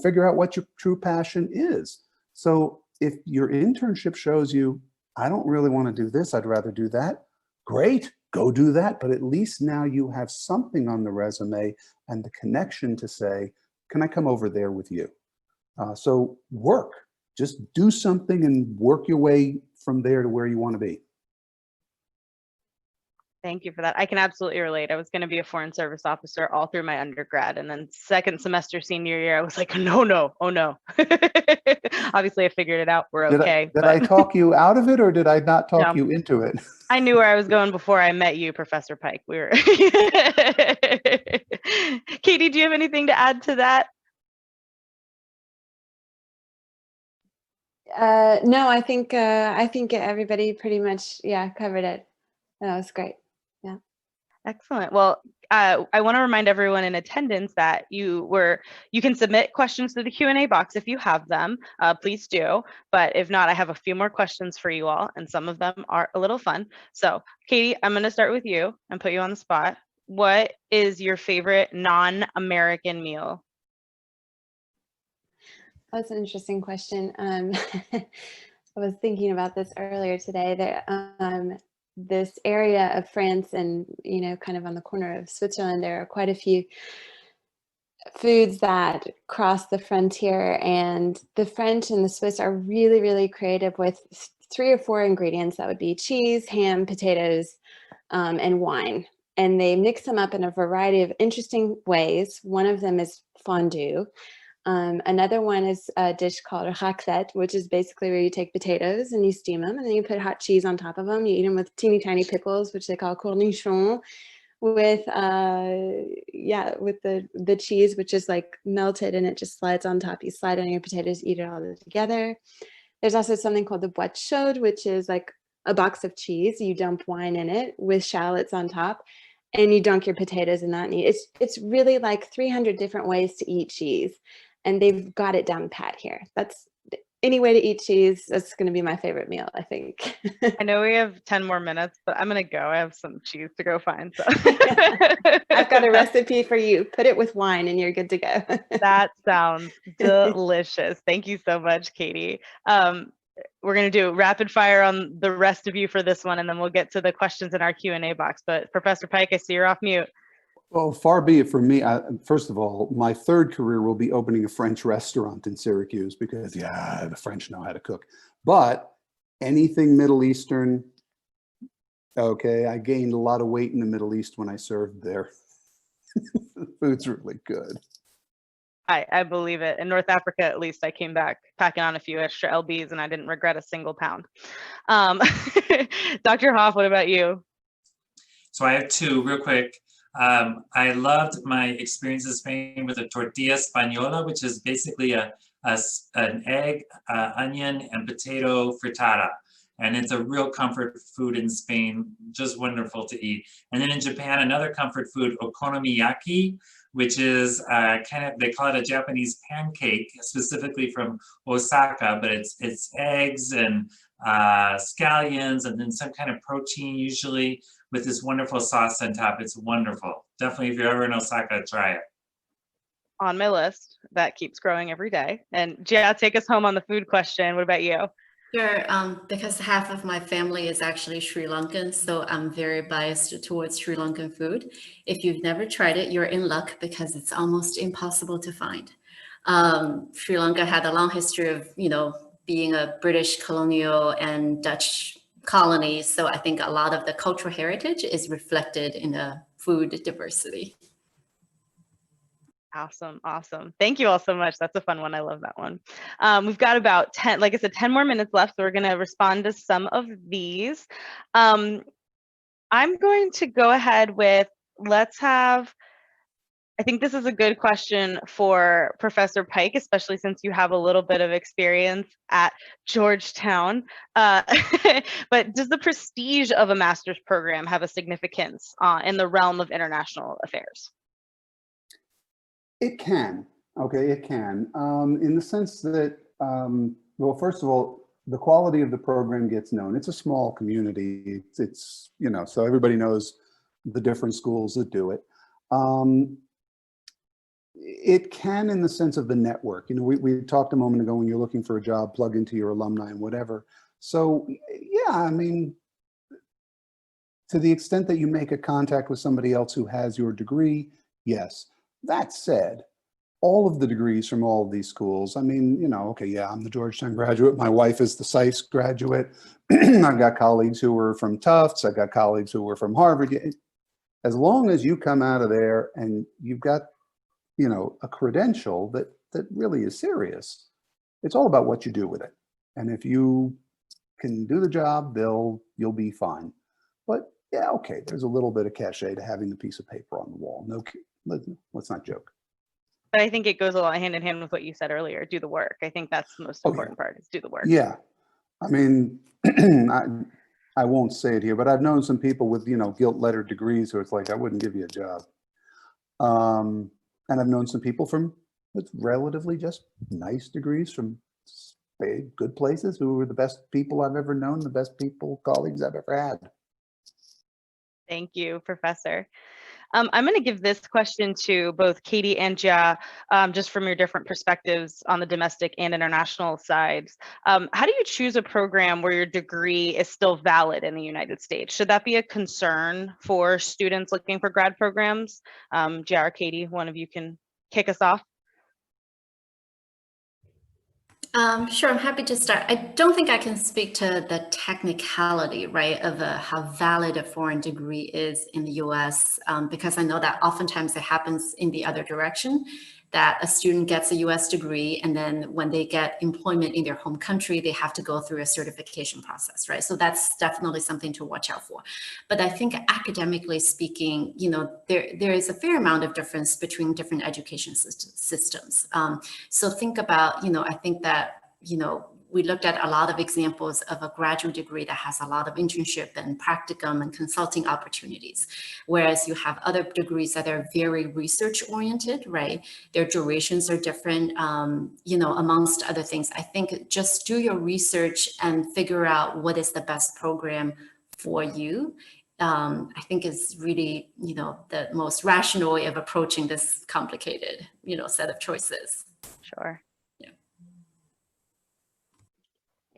figure out what your true passion is. So if your internship shows you, I don't really want to do this, I'd rather do that, great, go do that. But at least now you have something on the resume and the connection to say, can I come over there with you? So work, just do something and work your way from there to where you want to be. Thank you for that. I can absolutely relate. I was going to be a foreign service officer all through my undergrad, and then second semester senior year, I was like, no, oh no. Obviously, I figured it out. We're okay. Did I talk you out of it, or did I not talk you into it? I knew where I was going before I met you, Professor Pike. We were. Katy, do you have anything to add to that? No, I think everybody pretty much, covered it. That was great. Yeah. Excellent. Well, I want to remind everyone in attendance that you can submit questions to the Q&A box if you have them. Please do. But if not, I have a few more questions for you all, and some of them are a little fun. So, Katy, I'm going to start with you and put you on the spot. What is your favorite non-American meal? That's an interesting question. I was thinking about this earlier today. That this area of France and, kind of on the corner of Switzerland, there are quite a few foods that cross the frontier, and the French and the Swiss are really, really creative with 3 or 4 ingredients. That would be cheese, ham, potatoes, and wine. And they mix them up in a variety of interesting ways. One of them is fondue. Another one is a dish called raclette, which is basically where you take potatoes and you steam them, and then you put hot cheese on top of them. You eat them with teeny tiny pickles, which they call cornichons, with the cheese, which is like melted and it just slides on top. You slide on your potatoes, eat it all together. There's also something called the boîte chaude, which is like a box of cheese. You dump wine in it with shallots on top, and you dunk your potatoes in that. And it's really like 300 different ways to eat cheese. And they've got it down pat here. That's any way to eat cheese. That's going to be my favorite meal, I think. I know we have 10 more minutes, but I'm going to go. I have some cheese to go find. So. I've got a recipe for you. Put it with wine and you're good to go. That sounds delicious. Thank you so much, Katy. We're going to do rapid fire on the rest of you for this one, and then we'll get to the questions in our Q&A box. But Professor Pike, I see you're off mute. Well, far be it from me. First of all, my third career will be opening a French restaurant in Syracuse because, the French know how to cook. But anything Middle Eastern, okay, I gained a lot of weight in the Middle East when I served there. The food's really good. I believe it. In North Africa, at least, I came back packing on a few extra lbs, and I didn't regret a single pound. Dr. Hoff, what about you? So I have 2 real quick. I loved my experience in Spain with a tortilla española, which is basically an egg, onion, and potato frittata. And it's a real comfort food in Spain, just wonderful to eat. And then in Japan, another comfort food, okonomiyaki, which is they call it a Japanese pancake, specifically from Osaka, but it's eggs and scallions and then some kind of protein usually with this wonderful sauce on top. It's wonderful. Definitely, if you're ever in Osaka, try it. On my list, that keeps growing every day. And Jiang, take us home on the food question. What about you? Sure, because half of my family is actually Sri Lankan, so I'm very biased towards Sri Lankan food. If you've never tried it, you're in luck because it's almost impossible to find. Sri Lanka had a long history of, being a British colonial and Dutch colony, so I think a lot of the cultural heritage is reflected in the food diversity. Awesome. Thank you all so much. That's a fun one. I love that one. We've got about 10 more minutes left, so we're going to respond to some of these. I'm going to go ahead with, I think this is a good question for Professor Pike, especially since you have a little bit of experience at Georgetown. But does the prestige of a master's program have a significance in the realm of international affairs? It can, okay, it can, in the sense that, well, first of all, the quality of the program gets known. It's a small community. It's so everybody knows the different schools that do it. It can in the sense of the network. We talked a moment ago, when you're looking for a job, plug into your alumni and whatever. So yeah, I mean, to the extent that you make a contact with somebody else who has your degree, yes. That said, all of the degrees from all of these schools, I mean, okay, yeah, I'm the Georgetown graduate. My wife is the SAFI graduate. I've got colleagues who were from Tufts. I've got colleagues who were from Harvard. As long as you come out of there and you've got, a credential that really is serious, it's all about what you do with it. And if you can do the job, you'll be fine. But yeah, okay, there's a little bit of cachet to having the piece of paper on the wall. No, let's not joke. But I think it goes a lot hand in hand with what you said earlier. Do the work. I think that's the most important part, is do the work. Yeah, I mean, I won't say it here, but I've known some people with gilt lettered degrees who it's like, I wouldn't give you a job. And I've known some people with relatively just nice degrees from big, good places who were the best people I've ever known, the best colleagues I've ever had. Thank you, Professor. I'm going to give this question to both Katy and Jiang, just from your different perspectives on the domestic and international sides. How do you choose a program where your degree is still valid in the United States? Should that be a concern for students looking for grad programs? Jiang or Katy, one of you can kick us off. Sure, I'm happy to start. I don't think I can speak to the technicality, right, of how valid a foreign degree is in the US, because I know that oftentimes it happens in the other direction, that a student gets a US degree, and then when they get employment in their home country, they have to go through a certification process, right? So that's definitely something to watch out for. But I think academically speaking, there is a fair amount of difference between different education systems. So think about, I think that, we looked at a lot of examples of a graduate degree that has a lot of internship and practicum and consulting opportunities, whereas you have other degrees that are very research oriented, right? Their durations are different, amongst other things. I think just do your research and figure out what is the best program for you. I think is really, the most rational way of approaching this complicated, set of choices. Sure.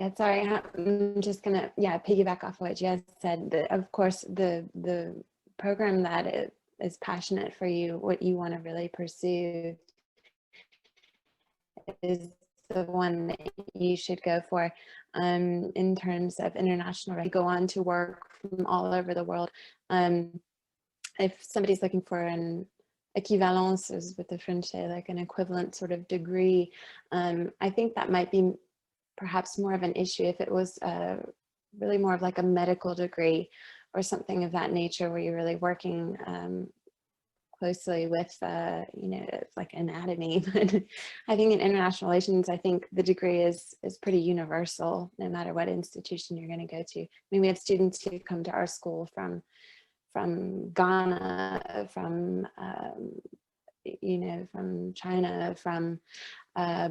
Yeah, sorry, I'm just gonna piggyback off what Jess said. Of course, the program that is passionate for you, what you want to really pursue, is the one that you should go for. In terms of international, you go on to work from all over the world. If somebody's looking for an équivalence, as with the French say, like an equivalent sort of degree, I think that might be perhaps more of an issue if it was really more of like a medical degree or something of that nature, where you're really working closely with, it's like anatomy, but I think in international relations, I think the degree is pretty universal, no matter what institution you're going to go to. I mean, we have students who come to our school from Ghana, from from China, from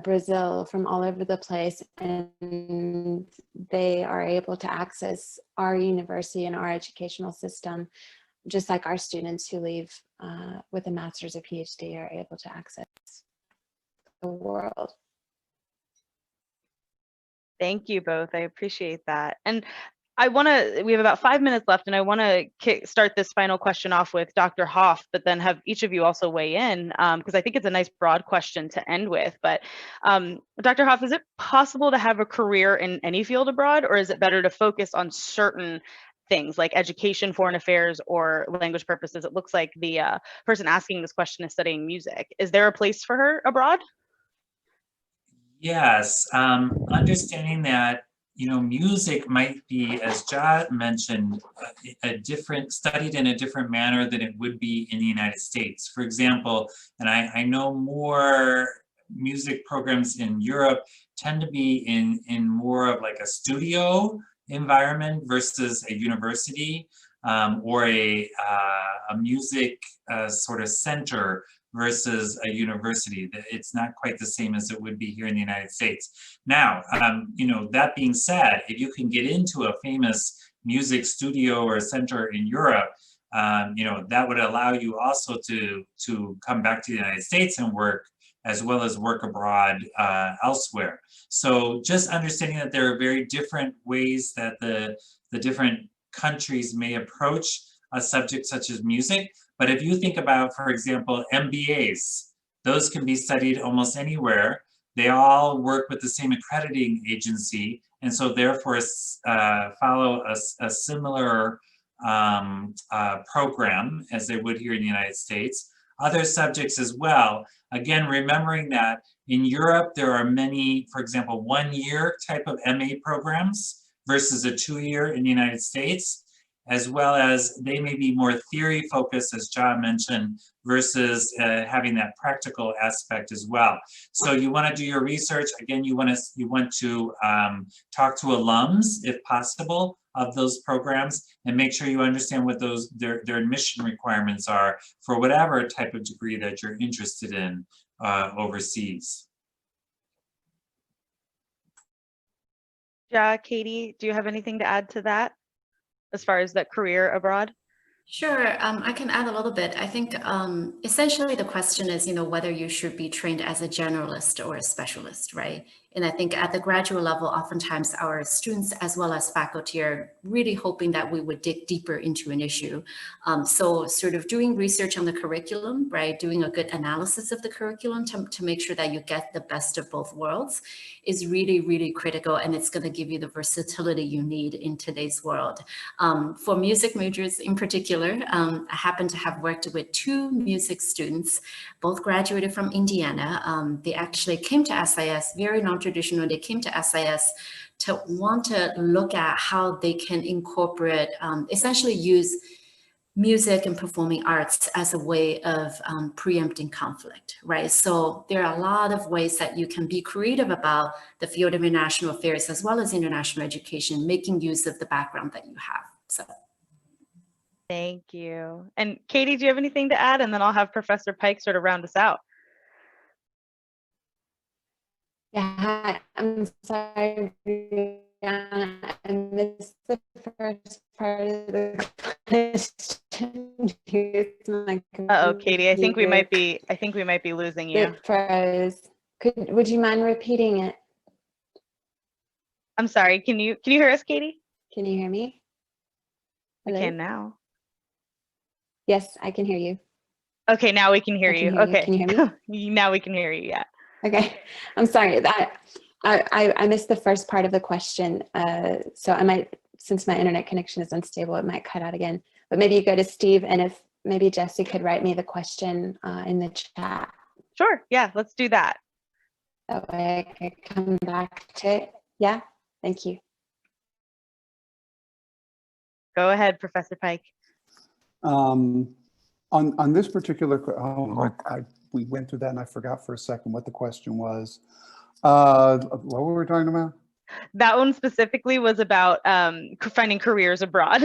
Brazil, from all over the place, and they are able to access our university and our educational system, just like our students who leave with a master's or PhD are able to access the world. Thank you both. I appreciate that. And we have about 5 minutes left, and I want to start this final question off with Dr. Hoff, but then have each of you also weigh in, because I think it's a nice broad question to end with. But Dr. Hoff, is it possible to have a career in any field abroad, or is it better to focus on certain things like education, foreign affairs, or language purposes? It looks like the person asking this question is studying music. Is there a place for her abroad? Yes, understanding that, music might be, as Jiang mentioned, studied in a different manner than it would be in the United States. For example, and I know more music programs in Europe tend to be in more of like a studio environment versus a university, or a music sort of center versus a university. It's not quite the same as it would be here in the United States. Now, that being said, if you can get into a famous music studio or center in Europe, that would allow you also to come back to the United States and work, as well as work abroad elsewhere. So just understanding that there are very different ways that the different countries may approach a subject such as music. But if you think about, for example, MBAs, those can be studied almost anywhere. They all work with the same accrediting agency, and so therefore follow a similar program as they would here in the United States. Other subjects as well. Again, remembering that in Europe, there are many, for example, 1-year type of MA programs versus a 2-year in the United States, as well as they may be more theory focused, as Jiang mentioned, versus having that practical aspect as well. So you want to do your research. Again, you want to talk to alums, if possible, of those programs, and make sure you understand what their admission requirements are for whatever type of degree that you're interested in overseas. Yeah, Katie, do you have anything to add to that as far as that career abroad? Sure, I can add a little bit. I think essentially the question is, whether you should be trained as a generalist or a specialist, right? And I think at the graduate level, oftentimes our students as well as faculty are really hoping that we would dig deeper into an issue. So sort of doing research on the curriculum, right? Doing a good analysis of the curriculum to make sure that you get the best of both worlds is really, really critical. And it's going to give you the versatility you need in today's world. For music majors in particular, I happen to have worked with 2 music students, both graduated from Indiana. They actually came to SIS, very non-traditional. They came to SIS to want to look at how they can incorporate, essentially use music and performing arts as a way of preempting conflict, right? So there are a lot of ways that you can be creative about the field of international affairs as well as international education, making use of the background that you have. So. Thank you. And Katie, do you have anything to add? And then I'll have Professor Pike sort of round us out. Yeah, I'm sorry, Briana, I missed the first part of the question. Uh-oh, Katie, I think we might be losing you. It froze. Would you mind repeating it? I'm sorry, can you hear us, Katie? Can you hear me? Hello? We can now. Yes, I can hear you. Okay, now we can hear you. Okay. Can you hear me? Now we can hear you, yeah. Okay, I'm sorry that I missed the first part of the question. So I might, since my internet connection is unstable, it might cut out again. But maybe you go to Steve, and if maybe Jesse could write me the question in the chat. Sure, yeah, let's do that. That way I could come back to it. Yeah, thank you. Go ahead, Professor Pike. On this particular, oh Lord, we went through that and I forgot for a second what the question was. What were we talking about? That one specifically was about finding careers abroad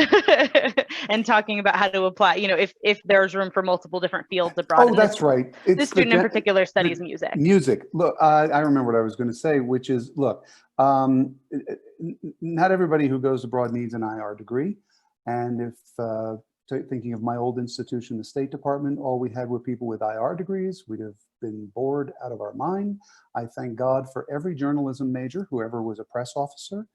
and talking about how to apply, you know, if there's room for multiple different fields abroad. Oh, that's right. This student in particular studies music. Music. Look, I remember what I was going to say, which is, look, not everybody who goes abroad needs an IR degree. And if thinking of my old institution, the State Department, all we had were people with IR degrees, we'd have been bored out of our mind. I thank God for every journalism major, whoever was a press officer,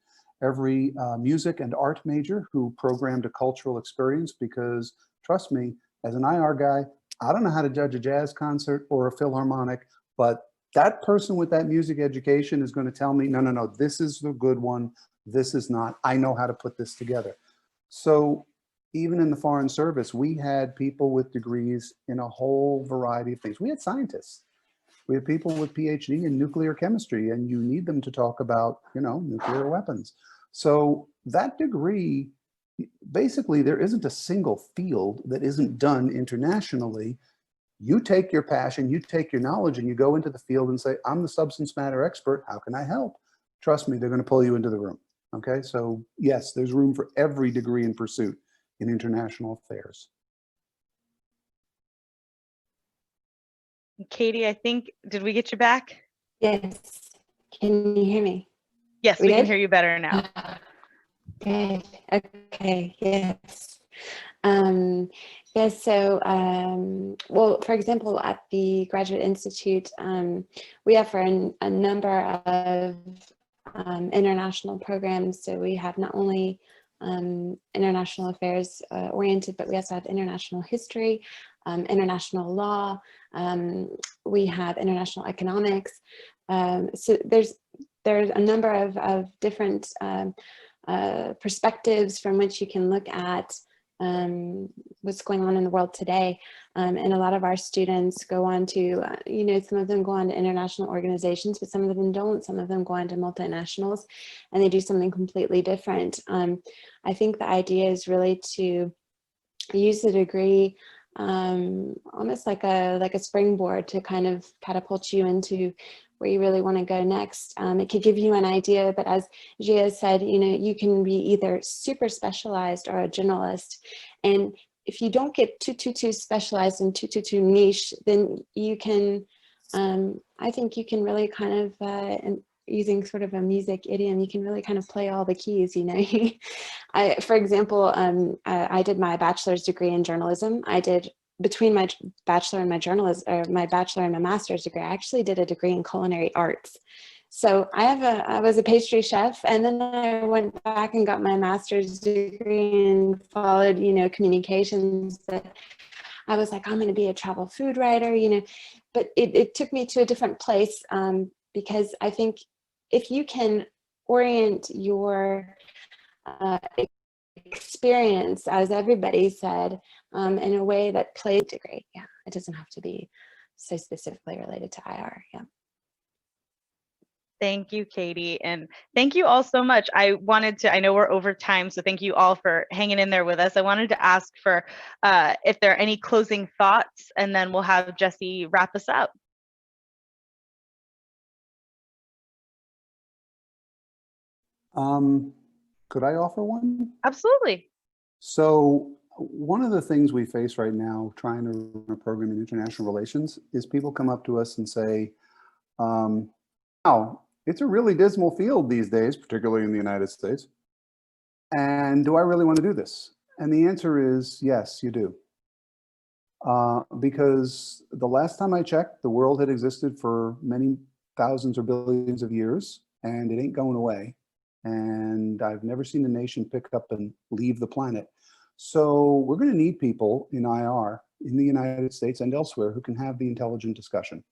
every music and art major who programmed a cultural experience, because trust me, as an IR guy, I don't know how to judge a jazz concert or a philharmonic, but that person with that music education is going to tell me, no, no, no, this is the good one. This is not. I know how to put this together. So even in the Foreign Service, we had people with degrees in a whole variety of things. We had scientists. We had people with PhD in nuclear chemistry, and you need them to talk about, you know, nuclear weapons. So that degree, basically, there isn't a single field that isn't done internationally. You take your passion, you take your knowledge, and you go into the field and say, I'm the substance matter expert. How can I help? Trust me, they're going to pull you into the room. Okay, so yes, there's room for every degree in pursuit in international affairs. Katie, I think, did we get you back? Yes. Can you hear me? Yes, we can hear you better now. Good. Okay. Yes. Yes. So, well, for example, at the Graduate Institute, we offer a number of international programs. So we have not only international affairs oriented, but we also have international history, international law. We have international economics. So there's a number of different perspectives from which you can look at what's going on in the world today. And a lot of our students go on to, you know, some of them go on to international organizations, but some of them don't. Some of them go on to multinationals and they do something completely different. I think the idea is really to use the degree almost like a springboard to kind of catapult you into where you really want to go next. It could give you an idea, but as Gia said, you know, you can be either super specialized or a generalist. And if you don't get too specialized and too niche, then you can, I think you can really kind of, and using sort of a music idiom, you can really kind of play all the keys, you know. For example, I did my bachelor's degree in journalism. I did, between my bachelor and my journalism, or my bachelor and my master's degree, I actually did a degree in culinary arts. So I was a pastry chef, and then I went back and got my master's degree and followed, you know, communications. But I was like, I'm going to be a travel food writer, you know, but it took me to a different place, because I think if you can orient your experience, as everybody said, in a way that plays degree. Yeah, it doesn't have to be so specifically related to IR. Yeah. Thank you, Katie. And thank you all so much. I know we're over time, so thank you all for hanging in there with us. I wanted to ask for if there are any closing thoughts, and then we'll have Jesse wrap us up. Could I offer one? Absolutely. So one of the things we face right now trying to run a program in international relations is people come up to us and say, wow, it's a really dismal field these days, particularly in the United States. And do I really want to do this? And the answer is yes, you do. Because the last time I checked, the world had existed for many thousands or billions of years, and it ain't going away. And I've never seen a nation pick up and leave the planet. So we're going to need people in IR in the United States and elsewhere who can have the intelligent discussion,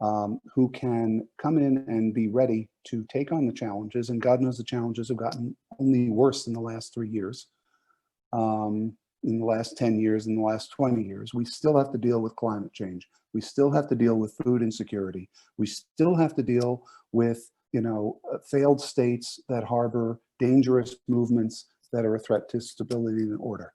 who can come in and be ready to take on the challenges. And God knows the challenges have gotten only worse in the last 3 years, in the last 10 years, in the last 20 years. We still have to deal with climate change. We still have to deal with food insecurity. We still have to deal with, you know, failed states that harbor dangerous movements that are a threat to stability and order.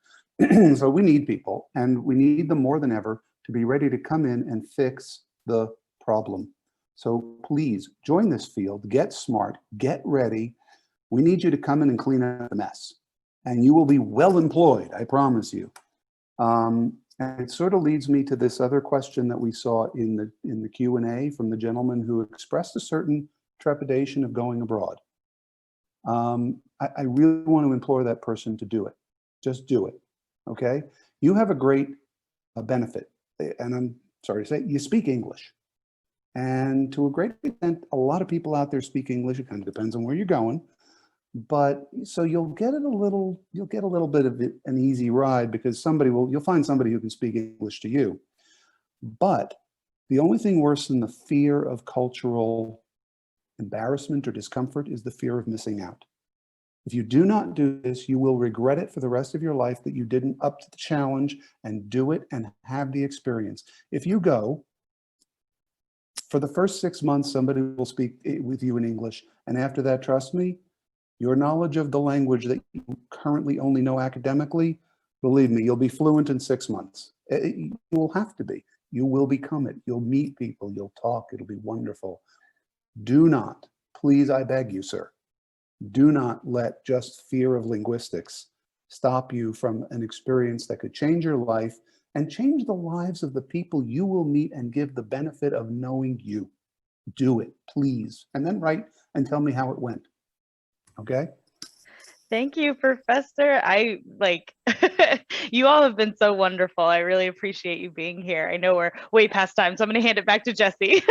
So we need people, and we need them more than ever to be ready to come in and fix the problem. So please join this field, get smart, get ready. We need you to come in and clean up the mess, and you will be well employed, I promise you. And it sort of leads me to this other question that we saw in the Q&A from the gentleman who expressed a certain trepidation of going abroad. I really want to implore that person to do it. Just do it, okay? You have a great benefit, and I'm sorry to say, you speak English. And to a great extent, a lot of people out there speak English. It kind of depends on where you're going. But so you'll get a little bit of an easy ride, because you'll find somebody who can speak English to you. But the only thing worse than the fear of cultural embarrassment or discomfort is the fear of missing out. If you do not do this, you will regret it for the rest of your life that you didn't up to the challenge and do it and have the experience. If you go, for the first 6 months, somebody will speak with you in English. And after that, trust me, your knowledge of the language that you currently only know academically, believe me, you'll be fluent in 6 months. You will have to be. You will become it. You'll meet people. You'll talk. It'll be wonderful. Do not, please, I beg you, sir, do not let just fear of linguistics stop you from an experience that could change your life and change the lives of the people you will meet and give the benefit of knowing you. Do it, please. And then write and tell me how it went. Okay? Thank you, Professor. You all have been so wonderful. I really appreciate you being here. I know we're way past time, so I'm going to hand it back to Jessie.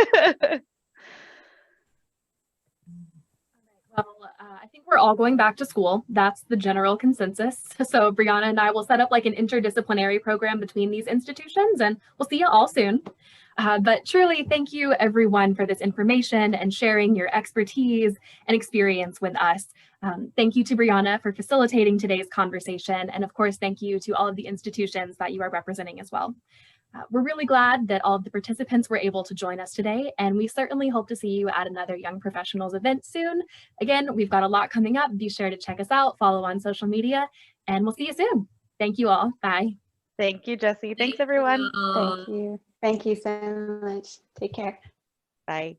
Well, I think we're all going back to school. That's the general consensus. So Briana and I will set up like an interdisciplinary program between these institutions, and we'll see you all soon. But truly, thank you everyone for this information and sharing your expertise and experience with us. Thank you to Briana for facilitating today's conversation. And of course, thank you to all of the institutions that you are representing as well. We're really glad that all of the participants were able to join us today, and we certainly hope to see you at another Young Professionals event soon. Again, we've got a lot coming up. Be sure to check us out, follow on social media, and we'll see you soon. Thank you all. Bye. Thank you, Jessie. Thanks, everyone. Thank you. Thank you so much. Take care. Bye.